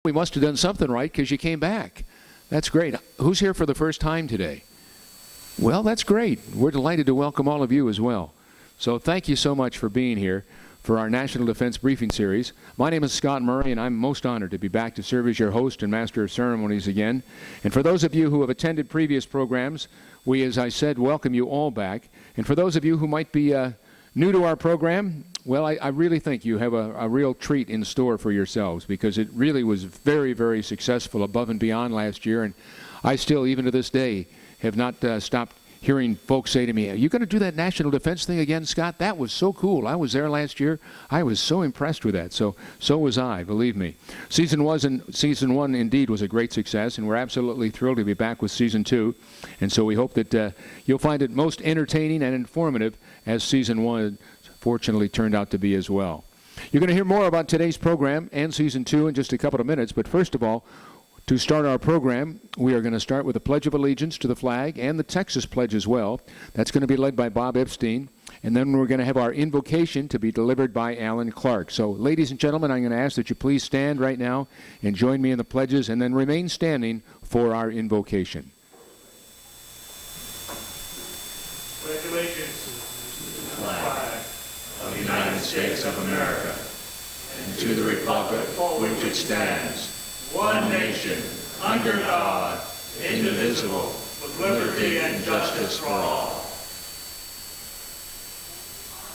We must have done something right because you came back. That's great. Who's here for the first time today? Well, that's great. We're delighted to welcome all of you as well. So thank you so much for being here for our National Defense Briefing Series. My name is Scott Murray, and I'm most honored to be back to serve as your host and Master of Ceremonies again. And for those of you who have attended previous programs, we, as I said, welcome you all back. And for those of you who might be new to our program, well, I really think you have a real treat in store for yourselves, because it really was very, very successful above and beyond last year. And I still, even to this day, have not stopped hearing folks say to me, "Are you going to do that national defense thing again, Scott? That was so cool. I was there last year. I was so impressed with that." So was I, believe me. Season 1 indeed was a great success, and we're absolutely thrilled to be back with Season 2. And so we hope that you'll find it most entertaining and informative, as Season 1 fortunately turned out to be as well. You're going to hear more about today's program and Season 2 in just a couple of minutes, but first of all, to start our program, we are going to start with the Pledge of Allegiance to the flag and the Texas Pledge as well. That's going to be led by Bob Epstein. And then we're going to have our invocation to be delivered by Alan Clark. So, ladies and gentlemen, I'm going to ask that you please stand right now and join me in the pledges, and then remain standing for our invocation. Pledge allegiance to the flag of the United States of America and to the republic for which it stands, one nation, under God, indivisible, with liberty and justice for all.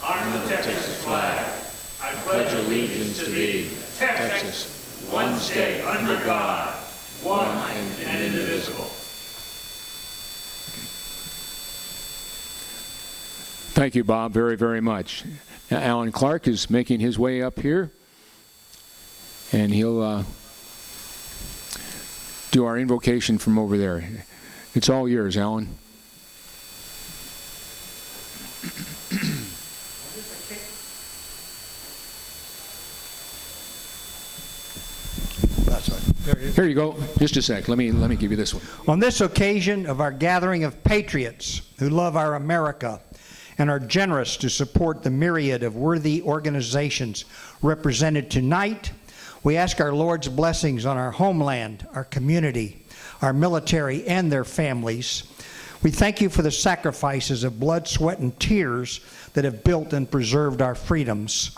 Honor the Texas flag. I pledge allegiance to thee, Texas, one state under God, one and indivisible. Thank you, Bob, very, very much. Now, Alan Clark is making his way up here, and he'll do our invocation from over there. It's all yours, Alan. That's right. There it is. Here you go. Just a sec. Let me give you this one. On this occasion of our gathering of patriots who love our America and are generous to support the myriad of worthy organizations represented tonight, we ask our Lord's blessings on our homeland, our community, our military, and their families. We thank you for the sacrifices of blood, sweat, and tears that have built and preserved our freedoms.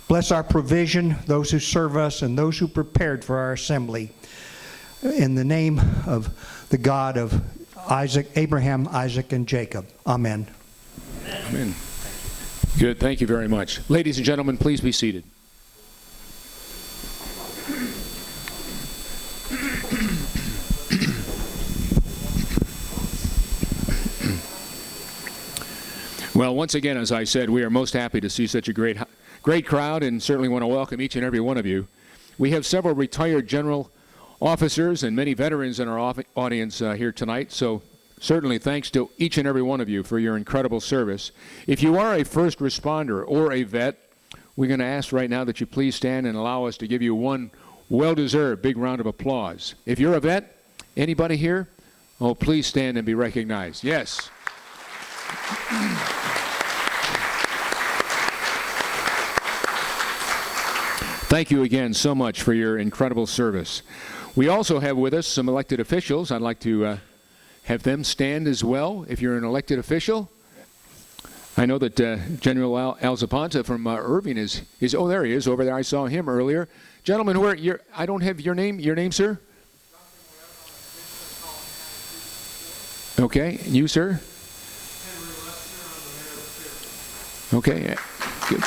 Bless our provision, those who serve us, and those who prepared for our assembly. In the name of the God of Abraham, Isaac, and Jacob. Amen. Amen. Good. Thank you very much. Ladies and gentlemen, please be seated. Well, once again, as I said, we are most happy to see such a great crowd, and certainly want to welcome each and every one of you. We have several retired general officers and many veterans in our audience here tonight, so certainly thanks to each and every one of you for your incredible service. If you are a first responder or a vet, we're going to ask right now that you please stand and allow us to give you one well-deserved big round of applause. If you're a vet, anybody here? Oh, please stand and be recognized. Yes. Thank you again so much for your incredible service. We also have with us some elected officials. I'd like to have them stand as well if you're an elected official. I know that General Al Zapanta from Irving is oh, there he is over there. I saw him earlier. Gentlemen, I don't have your name, sir? Okay, and you, sir? Okay, good.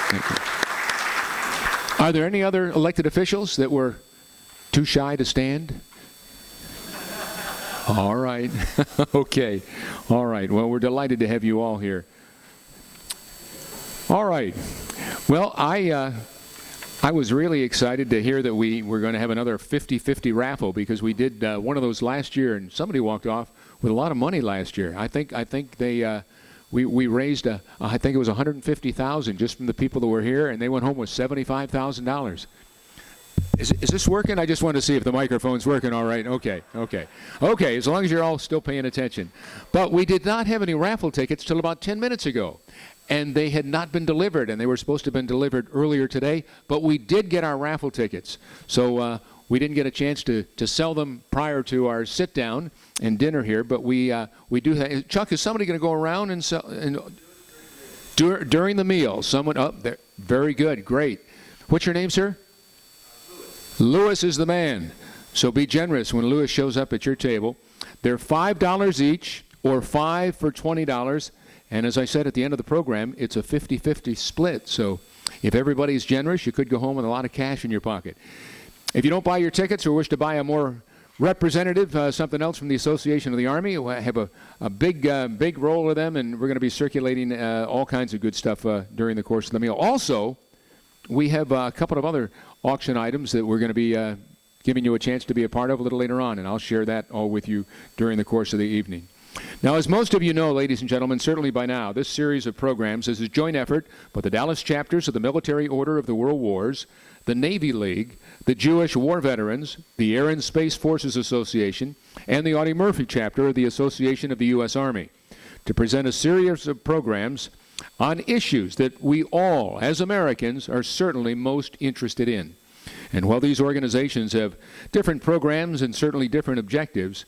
Thank you. Are there any other elected officials that were too shy to stand? All right. Okay. All right. Well, we're delighted to have you all here. All right. Well, I was really excited to hear that we were going to have another 50-50 raffle, because we did one of those last year, and somebody walked off with a lot of money last year. I think they we raised I think it was $150,000 just from the people that were here, and they went home with $75,000. Is this working? I just wanted to see if the microphone's working all right. Okay, as long as you're all still paying attention. But we did not have any raffle tickets till about 10 minutes ago. And they had not been delivered, and they were supposed to have been delivered earlier today. But we did get our raffle tickets. So we didn't get a chance to sell them prior to our sit-down and dinner here. But we do have. Chuck, is somebody going to go around and sell during the meal? Someone up there. Very good, great. What's your name, sir? Lewis is the man. So be generous when Lewis shows up at your table. They're $5 each, or 5 for $20. And as I said at the end of the program, it's a 50-50 split. So if everybody's generous, you could go home with a lot of cash in your pocket. If you don't buy your tickets or wish to buy a more representative, something else from the Association of the Army, we'll have a big roll of them, and we're going to be circulating all kinds of good stuff during the course of the meal. Also, we have a couple of other auction items that we're going to be giving you a chance to be a part of a little later on, and I'll share that all with you during the course of the evening. Now, as most of you know, ladies and gentlemen, certainly by now, this series of programs is a joint effort by the Dallas chapters of the Military Order of the World Wars, the Navy League, the Jewish War Veterans, the Air and Space Forces Association, and the Audie Murphy chapter of the Association of the U.S. Army, to present a series of programs on issues that we all, as Americans, are certainly most interested in. And while these organizations have different programs and certainly different objectives,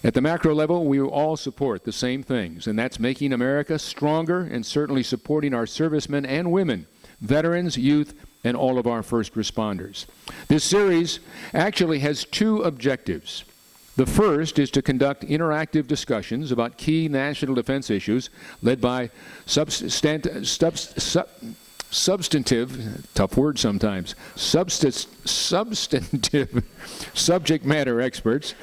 at the macro level, we all support the same things, and that's making America stronger and certainly supporting our servicemen and women, veterans, youth, and all of our first responders. This series actually has two objectives. The first is to conduct interactive discussions about key national defense issues led by substantive, tough word sometimes, substantive subject matter experts.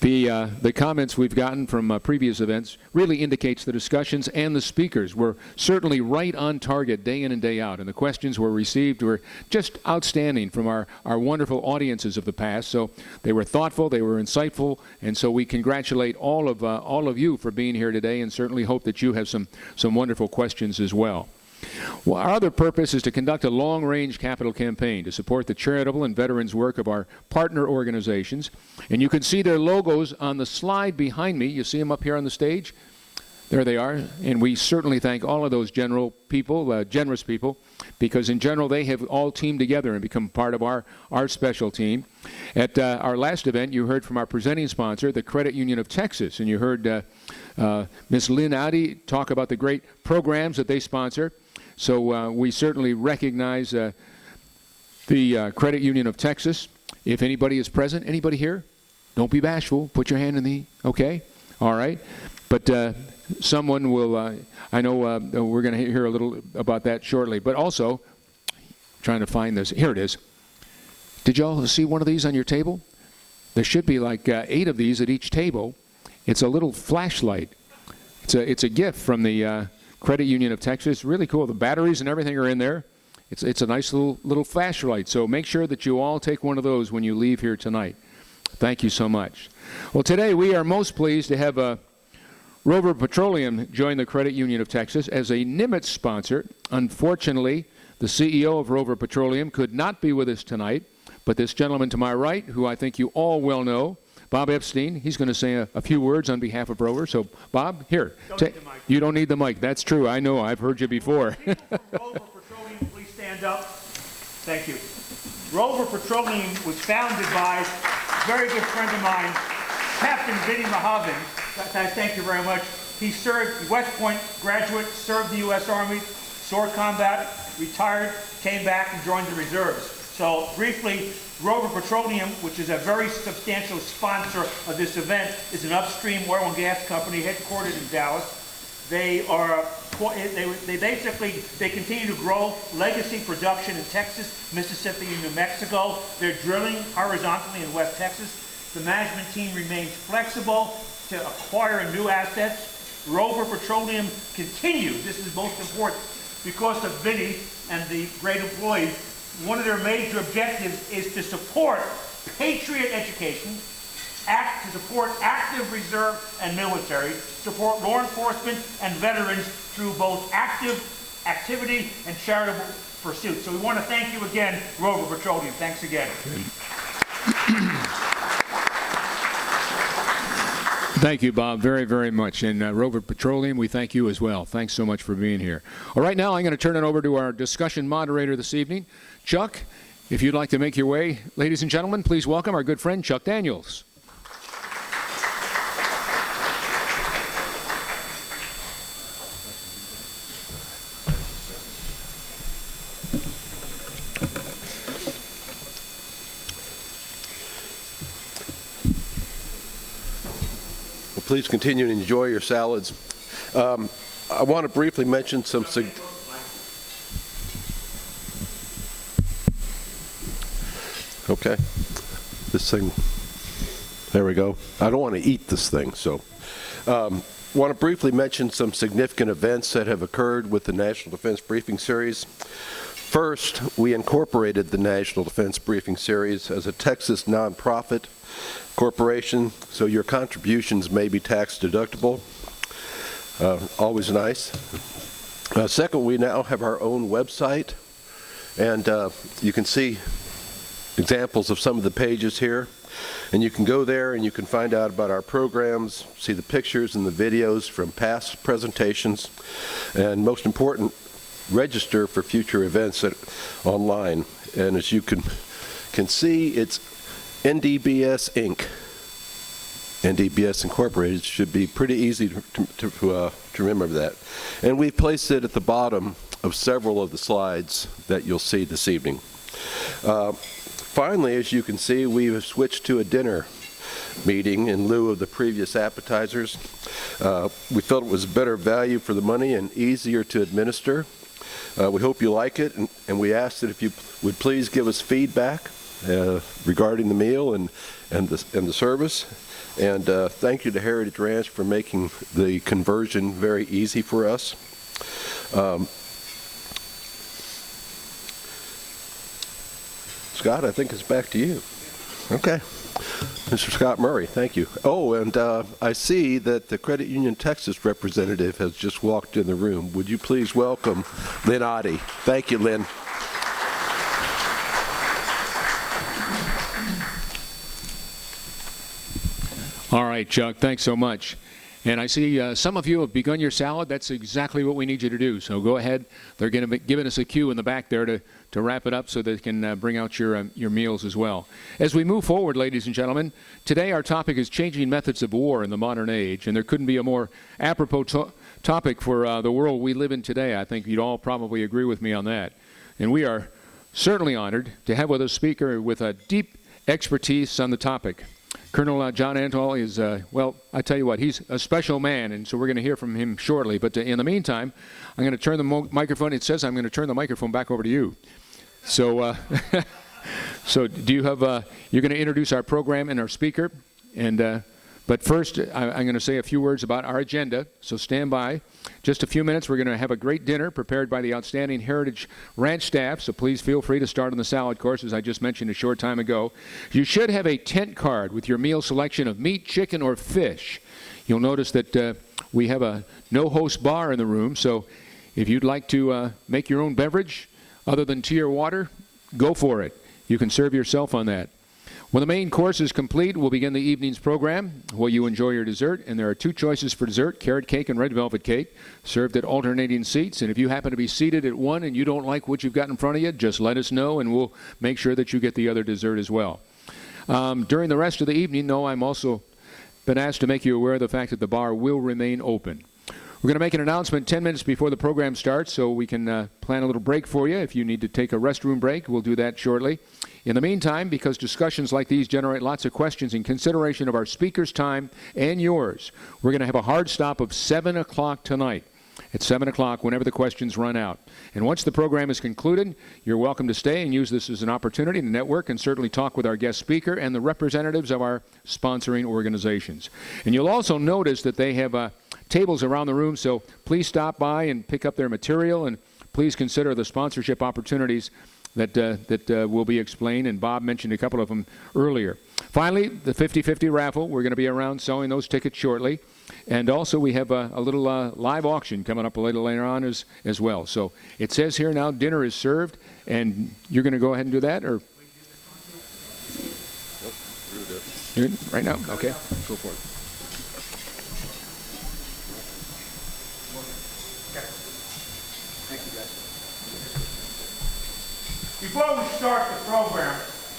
The comments we've gotten from previous events really indicates the discussions and the speakers were certainly right on target day in and day out, and the questions were received were just outstanding from our wonderful audiences of the past. So they were thoughtful, they were insightful, and so we congratulate all of you for being here today, and certainly hope that you have some wonderful questions as well. Well, our other purpose is to conduct a long-range capital campaign to support the charitable and veterans work of our partner organizations. And you can see their logos on the slide behind me. You see them up here on the stage? There they are. And we certainly thank all of those generous people, because in general they have all teamed together and become part of our special team. At our last event, you heard from our presenting sponsor, the Credit Union of Texas, and you heard Ms. Lynn Addy talk about the great programs that they sponsor. So we certainly recognize the Credit Union of Texas. If anybody is present, anybody here? Don't be bashful. Put your hand in the, okay? All right. But someone will, I know we're going to hear a little about that shortly. But also, trying to find this. Here it is. Did y'all see one of these on your table? There should be like 8 of these at each table. It's a little flashlight. It's a gift from the Credit Union of Texas. Really cool. The batteries and everything are in there. It's a nice little flashlight. So make sure that you all take one of those when you leave here tonight. Thank you so much. Well, today we are most pleased to have Rover Petroleum join the Credit Union of Texas as a Nimitz sponsor. Unfortunately, the CEO of Rover Petroleum could not be with us tonight, but this gentleman to my right, who I think you all well know, Bob Epstein, he's going to say a few words on behalf of Rover. So, Bob, here. You don't need the mic. That's true. I know. I've heard you before. Rover Petroleum, please stand up. Thank you. Rover Petroleum was founded by a very good friend of mine, Captain Vinny Mahavin. Thank you very much. He served, West Point graduate, served the U.S. Army, saw combat, retired, came back, and joined the reserves. So, briefly, Rover Petroleum, which is a very substantial sponsor of this event, is an upstream oil and gas company headquartered in Dallas. They continue to grow legacy production in Texas, Mississippi, and New Mexico. They're drilling horizontally in West Texas. The management team remains flexible to acquire new assets. Rover Petroleum continues, this is most important, because of Vinny and the great employees. One of their major objectives is to support patriot education, to support active reserve and military, support law enforcement and veterans through both active activity and charitable pursuit. So we want to thank you again, Rover Petroleum. Thanks again. Thank you, Bob, very, very much. And Rover Petroleum, we thank you as well. Thanks so much for being here. All right, now I'm going to turn it over to our discussion moderator this evening, Chuck. If you'd like to make your way, ladies and gentlemen, please welcome our good friend, Chuck Daniels. Please continue to enjoy your salads. I want to briefly mention some okay, this thing, there we go. I don't want to eat this thing, so want to briefly mention some significant events that have occurred with the National Defense Briefing Series. First, we incorporated the National Defense Briefing Series as a Texas nonprofit corporation, so your contributions may be tax deductible. Always nice. Second, we now have our own website, and you can see examples of some of the pages here, and you can go there and you can find out about our programs, see the pictures and the videos from past presentations, and most important, register for future events online. And as you can see, it's NDBS Inc. NDBS Incorporated. Should be pretty easy to remember that. And we've placed it at the bottom of several of the slides that you'll see this evening. Finally, as you can see, we have switched to a dinner meeting in lieu of the previous appetizers. We felt it was better value for the money and easier to administer. We hope you like it, and we ask that if you would please give us feedback regarding the meal and the service. And thank you to Heritage Ranch for making the conversion very easy for us. Scott, I think it's back to you. Okay. Mr. Scott Murray, thank you. Oh, and I see that the Credit Union Texas representative has just walked in the room. Would you please welcome Lynn Oddie? Thank you, Lynn. All right, Chuck, thanks so much. And I see some of you have begun your salad. That's exactly what we need you to do. So go ahead. They're going to be giving us a cue in the back there to wrap it up so they can bring out your meals as well. As we move forward, ladies and gentlemen, today our topic is changing methods of war in the modern age. And there couldn't be a more apropos topic for the world we live in today. I think you'd all probably agree with me on that. And we are certainly honored to have with us a speaker with a deep expertise on the topic. Colonel John Antal is, well, I tell you what, he's a special man, and so we're going to hear from him shortly. But in the meantime, I'm going to turn the microphone. It says I'm going to turn the microphone back over to you. So, so do you have? You're going to introduce our program and our speaker, and but first, I'm going to say a few words about our agenda. So stand by. Just a few minutes. We're going to have a great dinner prepared by the outstanding Heritage Ranch staff. So please feel free to start on the salad course, as I just mentioned a short time ago. You should have a tent card with your meal selection of meat, chicken, or fish. You'll notice that we have a no-host bar in the room. So if you'd like to make your own beverage other than tea or water, go for it. You can serve yourself on that. When the main course is complete, we'll begin the evening's program while you enjoy your dessert. And there are two choices for dessert, carrot cake and red velvet cake, served at alternating seats. And if you happen to be seated at one and you don't like what you've got in front of you, just let us know and we'll make sure that you get the other dessert as well. During the rest of the evening, though, I'm also been asked to make you aware of the fact that the bar will remain open. We're going to make an announcement 10 minutes before the program starts so we can plan a little break for you. If you need to take a restroom break, we'll do that shortly. In the meantime, because discussions like these generate lots of questions in consideration of our speaker's time and yours, we're going to have a hard stop of 7 o'clock tonight. At 7 o'clock, whenever the questions run out. And once the program is concluded, you're welcome to stay and use this as an opportunity to network and certainly talk with our guest speaker and the representatives of our sponsoring organizations. And you'll also notice that they have tables around the room, so please stop by and pick up their material, and please consider the sponsorship opportunities that will be explained, and Bob mentioned a couple of them earlier. Finally, the 50-50 raffle. We're going to be around selling those tickets shortly. And also, we have a little live auction coming up a little later on as well. So it says here now dinner is served, and you're going to go ahead and do that? Or right now? Okay. Go for it. Before we start the program,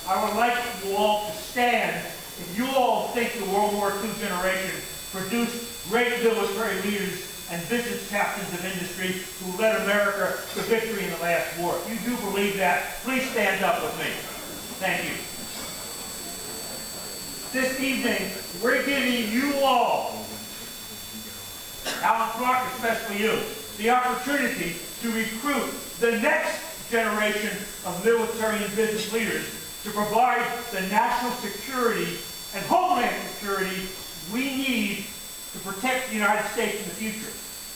I would like you all to stand if you all think the World War II generation produced great military leaders and business captains of industry who led America to victory in the last war. If you do believe that, please stand up with me. Thank you. This evening, we're giving you all, Alan Clark, especially you, the opportunity to recruit the next generation of military and business leaders to provide the national security and homeland security we need to protect the United States in the future.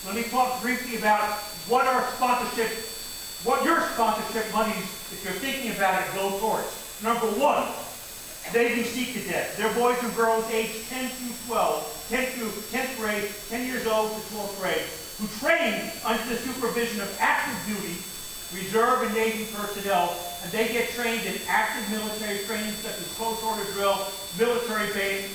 Let me talk briefly about what your sponsorship monies, if you're thinking about it, go towards. Number one, Navy Sea Cadets. They're boys and girls aged 10 through 12, 10th grade, 10 years old to 12th grade, who train under the supervision of active duty Reserve and Navy personnel, and they get trained in active military training such as close order drill, military base.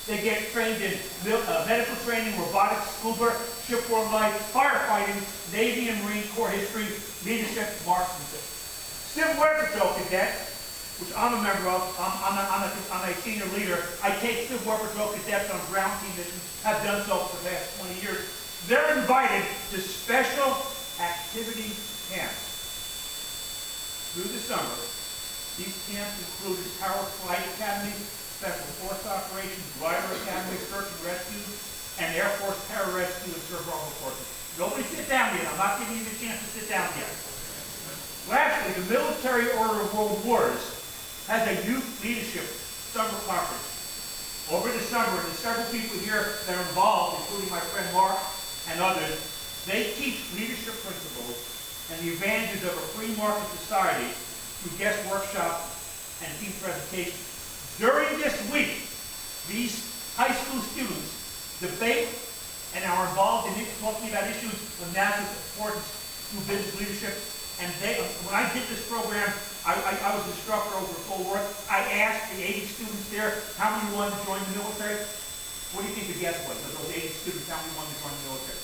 They get trained in medical training, robotics, scuba, shipboard life, firefighting, Navy and Marine Corps history, leadership, marksmanship. Civil Wear Patrol Cadets, which I'm a member of, I'm a senior leader. I take Civil Wear Patrol Cadets on ground team missions, have done so for the past 20 years. They're invited to special activity camps through the summer. These camps include Power Flight Academy, Special Force Operations, Glider Academy, Search and Rescue, and Air Force Pararescue and Survival Courses. Nobody sit down yet. I'm not giving you the chance to sit down yet. Lastly, the Military Order of World Wars has a youth leadership summer conference. Over the summer, there's several people here that are involved, including my friend Mark and others. They teach leadership principles and the advantages of a free market society through guest workshops and team presentations. During this week, these high school students debate and are involved in talking about issues of national importance through business leadership. And when I did this program, I was an instructor over at Fort Worth. I asked the 80 students there, how many wanted to join the military? What do you think the guess was of those 80 students, how many wanted to join the military?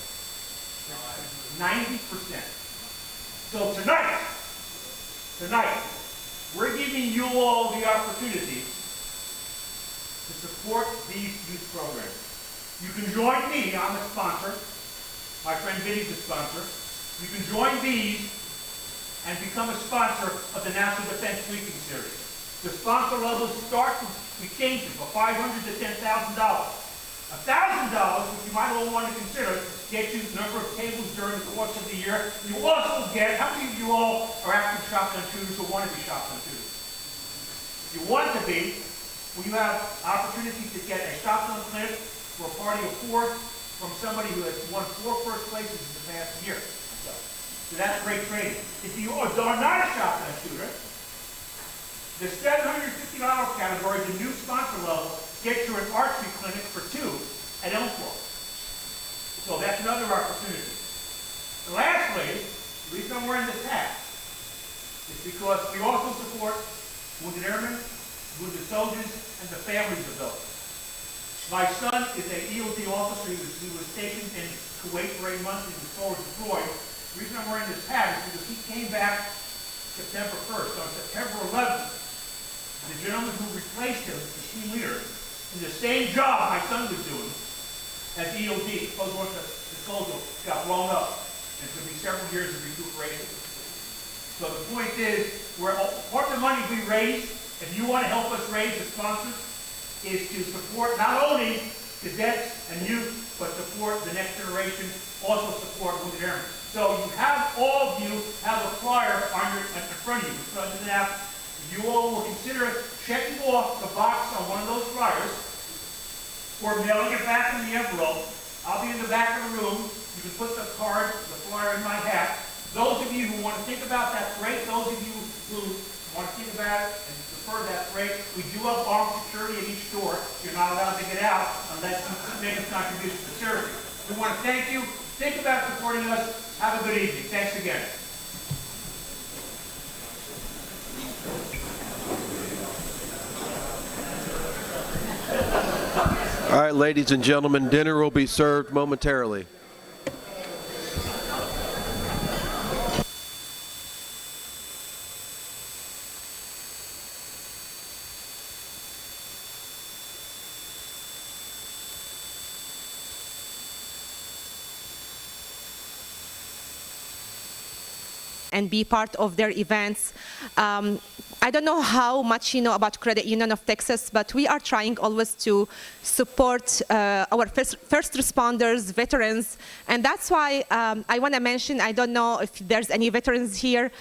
90%. So tonight, we're giving you all the opportunity to support these youth programs. You can join me, I'm a sponsor. My friend Vinny's a sponsor. You can join these and become a sponsor of the National Defense Briefing Series. The sponsor levels start, we changed it from $500 to $10,000. $1,000, which you might all want to consider, gets you a number of tables during the course of the year. You also get, how many of you all are active shotgun shooters or want to be shotgun shooters? If you want to be, well, you have opportunities to get a shotgun clinic for a party of 4 from somebody who has won 4 first places in the past year. So that's great training. If you are not a shotgun shooter, the $750 category, the new sponsor level, gets you an archery clinic for 2 at Elmthorpe. So that's another opportunity. And lastly, the reason I'm wearing this hat is because we also support wounded airmen, wounded soldiers, and the families of those. My son is an EOD officer. He was stationed in Kuwait for 8 months. He was forward deployed. The reason I'm wearing this hat is because he came back September 1st. On September 11th, the gentleman who replaced him, the team leader, in the same job my son was doing as EOD, the soldier got blown up, and it's going to be several years of recuperation. So the point is, part of the money we raise, if you want to help us raise the sponsors, is to support not only cadets and youth, but support the next generation, also support wounded airmen. So you have, all of you have a flyer in front of you. So you all will consider checking off the box on one of those flyers or mailing it back in the envelope. I'll be in the back of the room. You can put the flyer in my hat. Those of you who want to think about that, great. Those of you who want to think about it and prefer that rate. We do have armed security at each door. You're not allowed to get out unless you make a contribution to charity. We want to thank you. Think about supporting us. Have a good evening. Thanks again. All right, ladies and gentlemen, dinner will be served momentarily. And be part of their events. I don't know how much you know about Credit Union of Texas, but we are trying always to support our first responders, veterans, and that's why I want to mention, I don't know if there's any veterans here,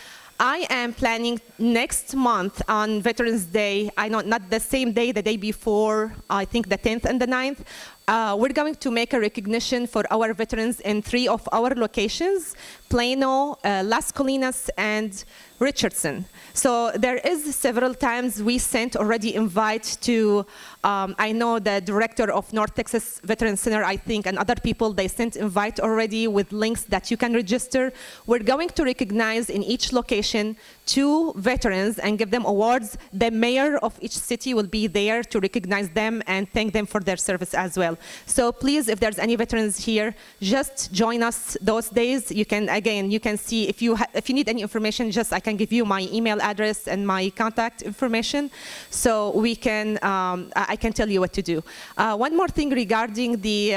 I am planning next month on Veterans Day, I know not the same day, the day before, I think the 10th and the 9th, we're going to make a recognition for our veterans in 3 of our locations, Plano, Las Colinas, and Richardson. So there is several times we sent already invite to, I know the director of North Texas Veteran Center, I think, and other people, they sent invite already with links that you can register. We're going to recognize in each location 2 veterans and give them awards. The mayor of each city will be there to recognize them and thank them for their service as well. So please, if there's any veterans here, just join us those days. You can, again, you can see if you need any information, just I can give you my email address and my contact information, so we can I can tell you what to do. One more thing regarding the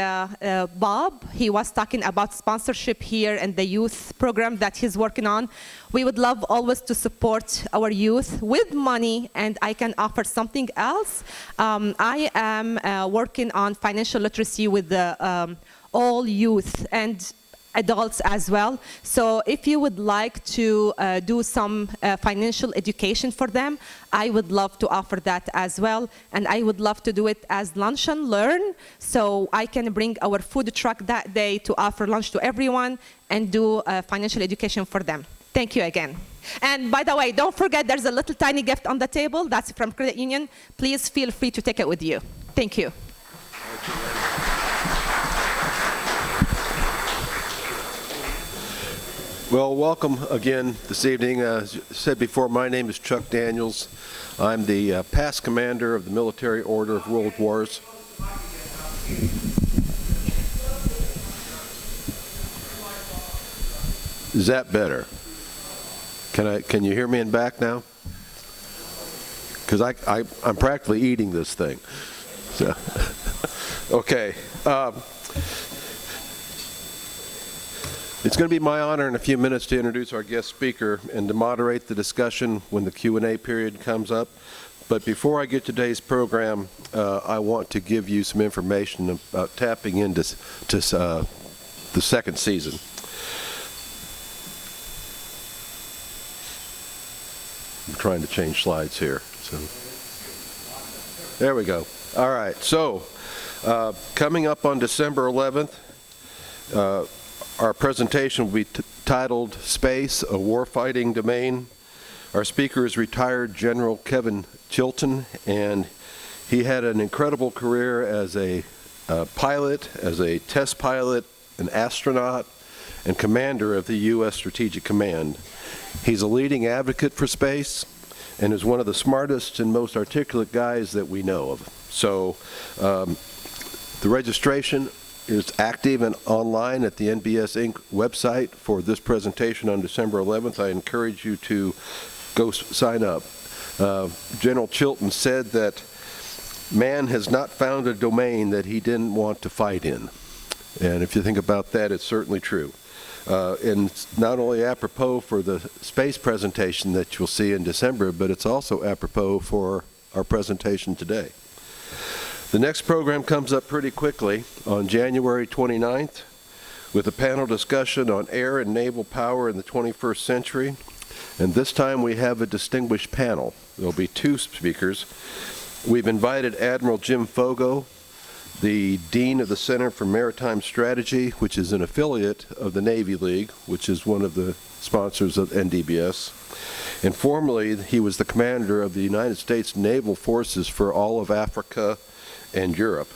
Bob, he was talking about sponsorship here and the youth program that he's working on. We would love always to support our youth with money, and I can offer something else. I am working on financial literacy with the all youth and adults as well. So if you would like to do some financial education for them, I would love to offer that as well. And I would love to do it as lunch and learn. So I can bring our food truck that day to offer lunch to everyone and do financial education for them. Thank you again. And by the way, don't forget there's a little tiny gift on the table. That's from Credit Union. Please feel free to take it with you. Thank you. Well, welcome again this evening. As said before, my name is Chuck Daniels. I'm the past commander of the Military Order of World Wars. Is that better? Can you hear me in back now? Because I'm practically eating this thing. So, okay. It's going to be my honor in a few minutes to introduce our guest speaker and to moderate the discussion when the Q&A period comes up. But before I get to today's program, I want to give you some information about tapping into the second season. I'm trying to change slides here. So there we go. All right. So coming up on December 11th, our presentation will be titled Space, a Warfighting Domain. Our speaker is retired General Kevin Chilton, and he had an incredible career as a pilot, as a test pilot, an astronaut, and commander of the U.S. Strategic Command. He's a leading advocate for space and is one of the smartest and most articulate guys that we know of. So the registration is active and online at the NBS Inc. website for this presentation on December 11th. I encourage you to go sign up. General Chilton said that man has not found a domain that he didn't want to fight in. And if you think about that, it's certainly true. And it's not only apropos for the space presentation that you'll see in December, but it's also apropos for our presentation today. The next program comes up pretty quickly on January 29th with a panel discussion on air and naval power in the 21st century. And this time we have a distinguished panel. There'll be 2 speakers. We've invited Admiral Jim Fogo, the Dean of the Center for Maritime Strategy, which is an affiliate of the Navy League, which is one of the sponsors of NDBS. and formerly he was the commander of the United States Naval Forces for all of Africa and Europe.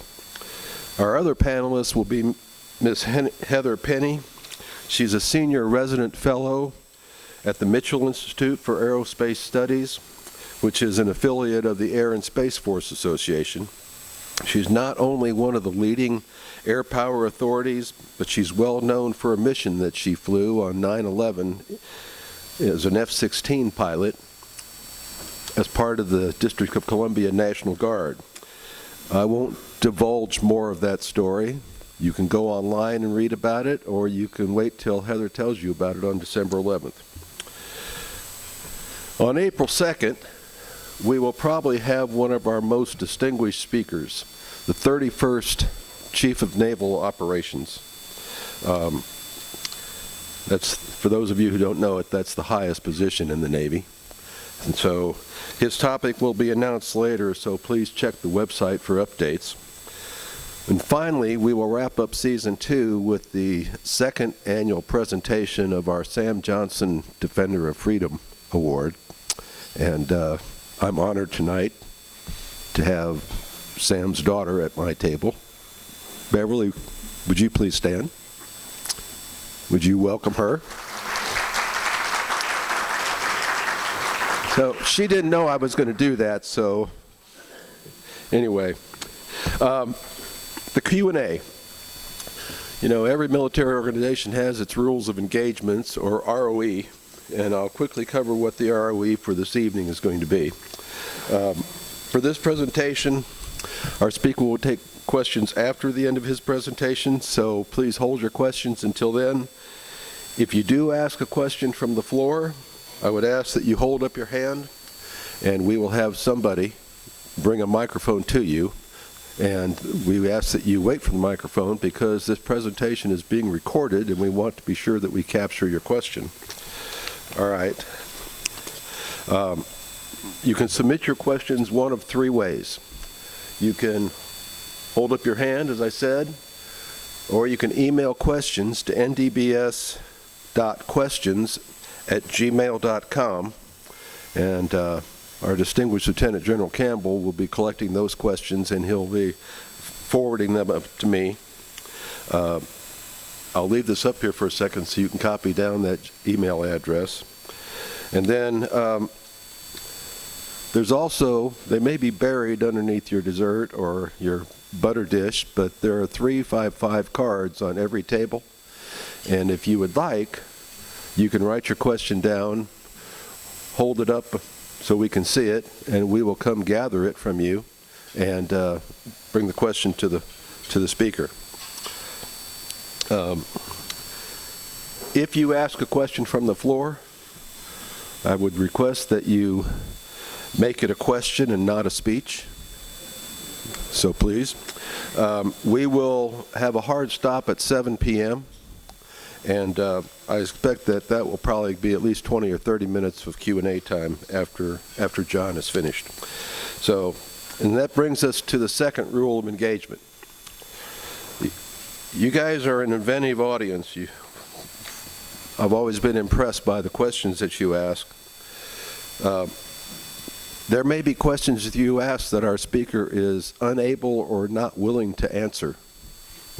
Our other panelists will be Ms. Heather Penny. She's a senior resident fellow at the Mitchell Institute for Aerospace Studies, which is an affiliate of the Air and Space Force Association. She's not only one of the leading air power authorities, but she's well known for a mission that she flew on 9/11 as an F-16 pilot as part of the District of Columbia National Guard. I won't divulge more of that story. You can go online and read about it, or you can wait till Heather tells you about it on December 11th. On April 2nd, we will probably have one of our most distinguished speakers, the 31st Chief of Naval Operations. That's, for those of you who don't know it, that's the highest position in the Navy. And so his topic will be announced later, so please check the website for updates. And finally, we will wrap up Season 2 with the second annual presentation of our Sam Johnson Defender of Freedom Award. And I'm honored tonight to have Sam's daughter at my table. Beverly, would you please stand? Would you welcome her? So she didn't know I was going to do that, so anyway. The Q&A. You know, every military organization has its rules of engagements, or ROE, and I'll quickly cover what the ROE for this evening is going to be. For this presentation, our speaker will take questions after the end of his presentation, so please hold your questions until then. If you do ask a question from the floor, I would ask that you hold up your hand, and we will have somebody bring a microphone to you. And we ask that you wait for the microphone because this presentation is being recorded and we want to be sure that we capture your question. All right. You can submit your questions one of three ways. You can hold up your hand, as I said, or you can email questions to ndbs.questions@gmail.com, and our distinguished Lieutenant General Campbell will be collecting those questions, and he'll be forwarding them up to me. I'll leave this up here for a second so you can copy down that email address. And then there's also, they may be buried underneath your dessert or your butter dish, but there are 355 cards on every table. And if you would like, you can write your question down, hold it up so we can see it, and we will come gather it from you and bring the question to the speaker. If you ask a question from the floor, I would request that you make it a question and not a speech. So please. We will have a hard stop at 7 p.m. And I expect that that will probably be at least 20 or 30 minutes of Q&A time after John is finished. So, and that brings us to the second rule of engagement. You guys are an inventive audience. I've always been impressed by the questions that you ask. There may be questions that you ask that our speaker is unable or not willing to answer.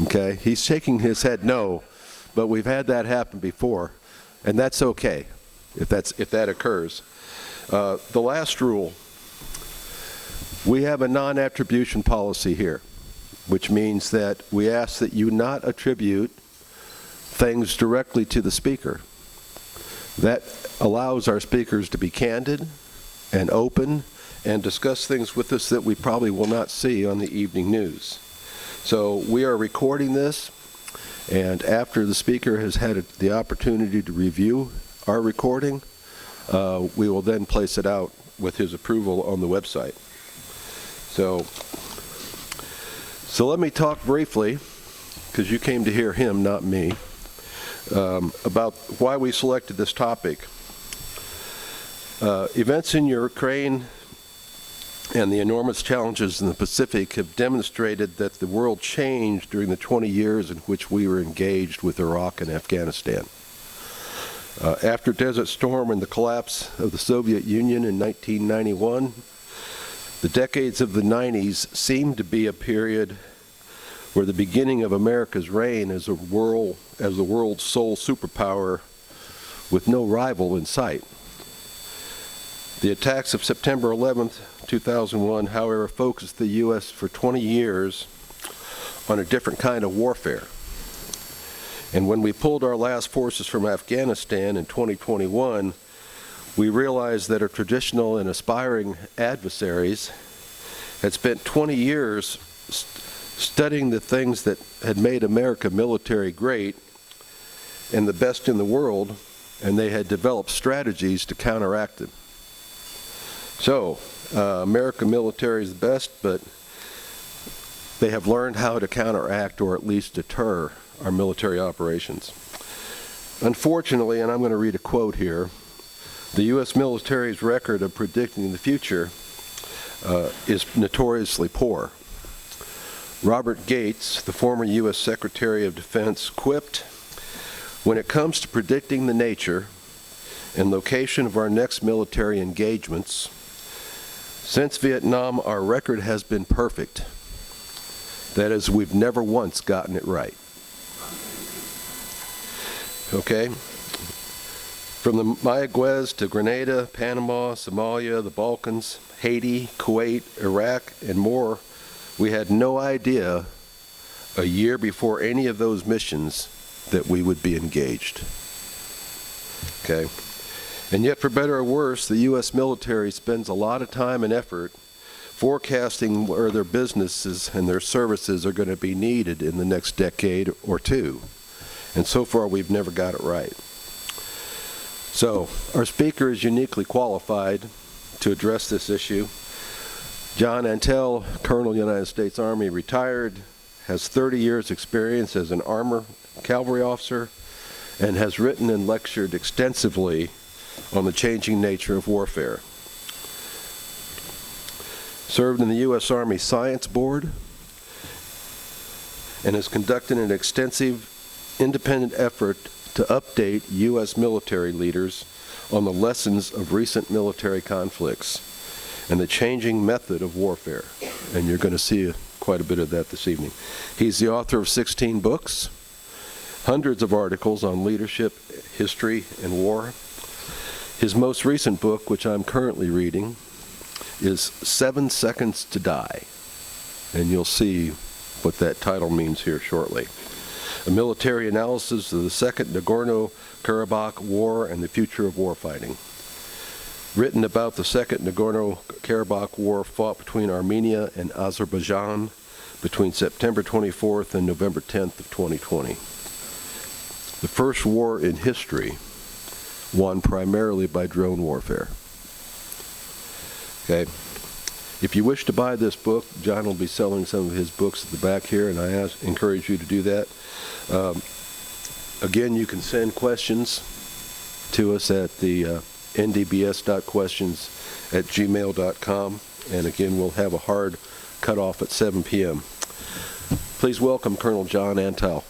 Okay? He's shaking his head no. But we've had that happen before, and that's okay if that occurs. The last rule, we have a non-attribution policy here, which means that we ask that you not attribute things directly to the speaker. That allows our speakers to be candid and open and discuss things with us that we probably will not see on the evening news. So we are recording this. And after the speaker has had the opportunity to review our recording, we will then place it out with his approval on the website. So let me talk briefly, because you came to hear him, not me, about why we selected this topic. Events in Ukraine and the enormous challenges in the Pacific have demonstrated that the world changed during the 20 years in which we were engaged with Iraq and Afghanistan. After Desert Storm and the collapse of the Soviet Union in 1991, the decades of the 90s seemed to be a period where the beginning of America's reign as the world's sole superpower with no rival in sight. The attacks of September 11th, 2001, however, focused the U.S. for 20 years on a different kind of warfare. And when we pulled our last forces from Afghanistan in 2021, we realized that our traditional and aspiring adversaries had spent 20 years studying the things that had made America military great and the best in the world, and they had developed strategies to counteract them. So, American military is the best, but they have learned how to counteract or at least deter our military operations. Unfortunately, and I'm going to read a quote here, the U.S. military's record of predicting the future is notoriously poor. Robert Gates, the former U.S. Secretary of Defense, quipped, "When it comes to predicting the nature and location of our next military engagements, since Vietnam, our record has been perfect. That is, we've never once gotten it right." Okay? From the Mayaguez to Grenada, Panama, Somalia, the Balkans, Haiti, Kuwait, Iraq, and more, we had no idea a year before any of those missions that we would be engaged. Okay? And yet, for better or worse, the U.S. military spends a lot of time and effort forecasting where their businesses and their services are going to be needed in the next decade or two. And so far, we've never got it right. So, our speaker is uniquely qualified to address this issue. John Antel, Colonel United States Army, retired, has 30 years experience as an armor cavalry officer, and has written and lectured extensively on the changing nature of warfare. Served in the U.S. Army Science Board and has conducted an extensive independent effort to update U.S. military leaders on the lessons of recent military conflicts and the changing method of warfare. And you're going to see quite a bit of that this evening. He's the author of 16 books, hundreds of articles on leadership, history, and war. His most recent book, which I'm currently reading, is 7 Seconds to Die. And you'll see what that title means here shortly. A military analysis of the Second Nagorno-Karabakh War and the future of warfighting. Written about the Second Nagorno-Karabakh War fought between Armenia and Azerbaijan between September 24th and November 10th of 2020. The first war in history won primarily by drone warfare. Okay. If you wish to buy this book, John will be selling some of his books at the back here, and I encourage you to do that. Again, you can send questions to us at the ndbs.questions@gmail.com, and again, we'll have a hard cutoff at 7 p.m. Please welcome Colonel John Antal.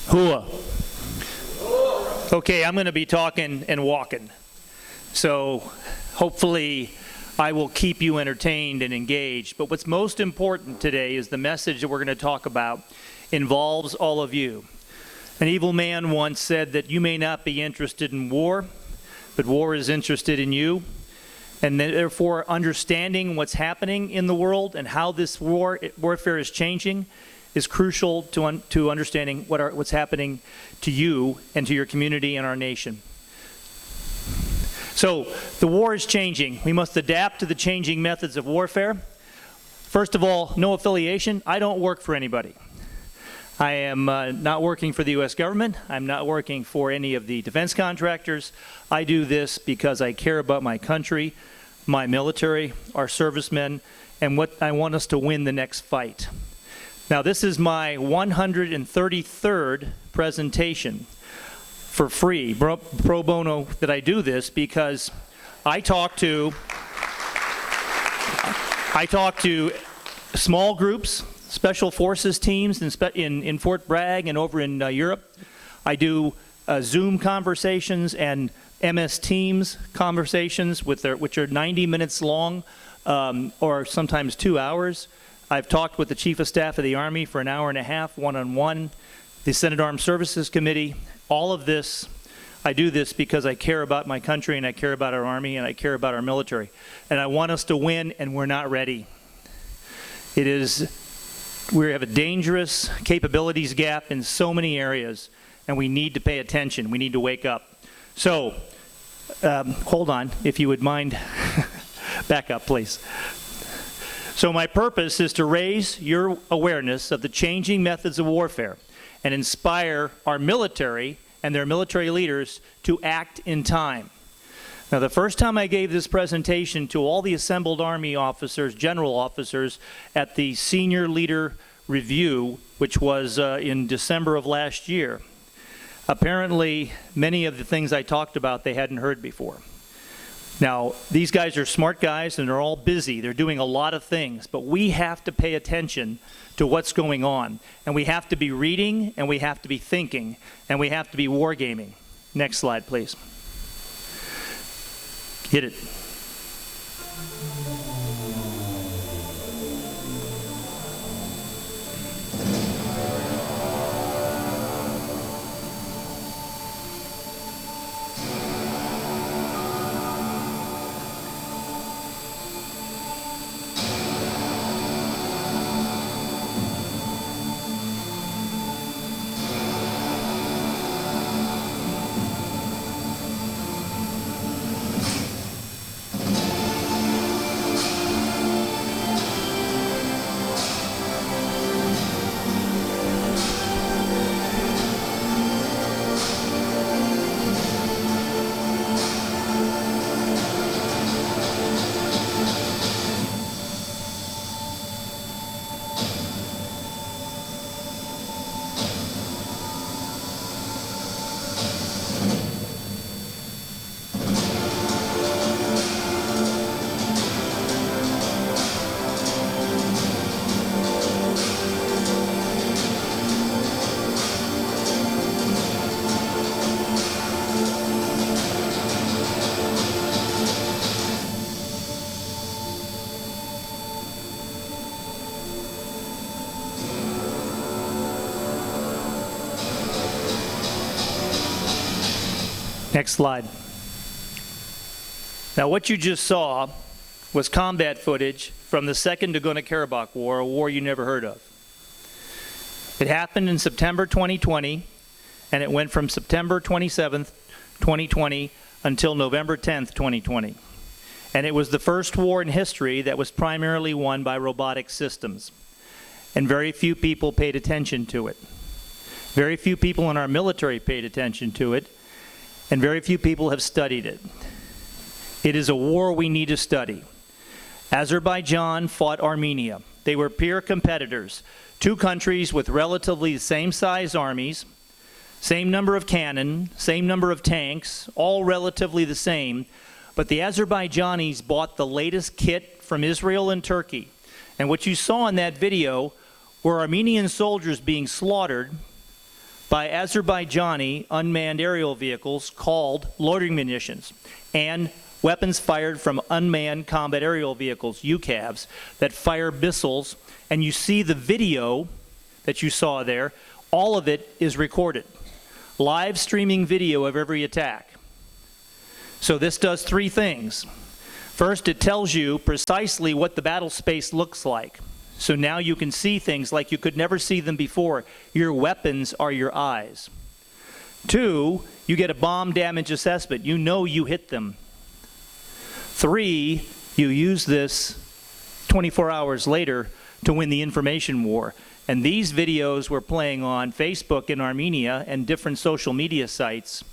Hua. Okay, I'm going to be talking and walking. So hopefully I will keep you entertained and engaged. But what's most important today is the message that we're going to talk about involves all of you. An evil man once said that you may not be interested in war, but war is interested in you. And therefore, understanding what's happening in the world and how this warfare is changing is crucial to understanding what's happening to you and to your community and our nation. So, the war is changing. We must adapt to the changing methods of warfare. First of all, no affiliation. I don't work for anybody. I am not working for the U.S. government. I'm not working for any of the defense contractors. I do this because I care about my country, my military, our servicemen, and what I want us to win the next fight. Now, this is my 133rd presentation. for free, pro bono, that I do this because I talk to small groups, special forces teams in Fort Bragg and over in Europe. I do Zoom conversations and MS Teams conversations which are 90 minutes long, or sometimes 2 hours. I've talked with the Chief of Staff of the Army for an hour and a half, one-on-one, the Senate Armed Services Committee. All of this, I do this because I care about my country and I care about our Army and I care about our military. And I want us to win, and we're not ready. We have a dangerous capabilities gap in so many areas, and we need to pay attention. We need to wake up. So, hold on, if you would mind. Back up, please. So my purpose is to raise your awareness of the changing methods of warfare and inspire our military and their military leaders to act in time. Now, the first time I gave this presentation to all the assembled Army officers, general officers, at the Senior Leader Review, which was in December of last year, apparently many of the things I talked about they hadn't heard before. Now, these guys are smart guys and they're all busy. They're doing a lot of things, but we have to pay attention to what's going on. And we have to be reading, and we have to be thinking, and we have to be wargaming. Next slide, please. Hit it. Next slide. Now, what you just saw was combat footage from the Second Nagorno-Karabakh War, a war you never heard of. It happened in September 2020, and it went from September 27th, 2020 until November 10th, 2020. And it was the first war in history that was primarily won by robotic systems. And very few people paid attention to it. Very few people in our military paid attention to it, and very few people have studied it. It is a war we need to study. Azerbaijan fought Armenia. They were peer competitors, two countries with relatively the same size armies, same number of cannon, same number of tanks, all relatively the same, but the Azerbaijanis bought the latest kit from Israel and Turkey. And what you saw in that video were Armenian soldiers being slaughtered by Azerbaijani unmanned aerial vehicles called loitering munitions, and weapons fired from unmanned combat aerial vehicles, UCAVs, that fire missiles. And you see the video that you saw there, all of it is recorded. Live streaming video of every attack. So this does three things. First, it tells you precisely what the battle space looks like. So now you can see things like you could never see them before. Your weapons are your eyes. Two, you get a bomb damage assessment. You know you hit them. Three, you use this 24 hours later to win the information war. And these videos were playing on Facebook in Armenia and different social media sites.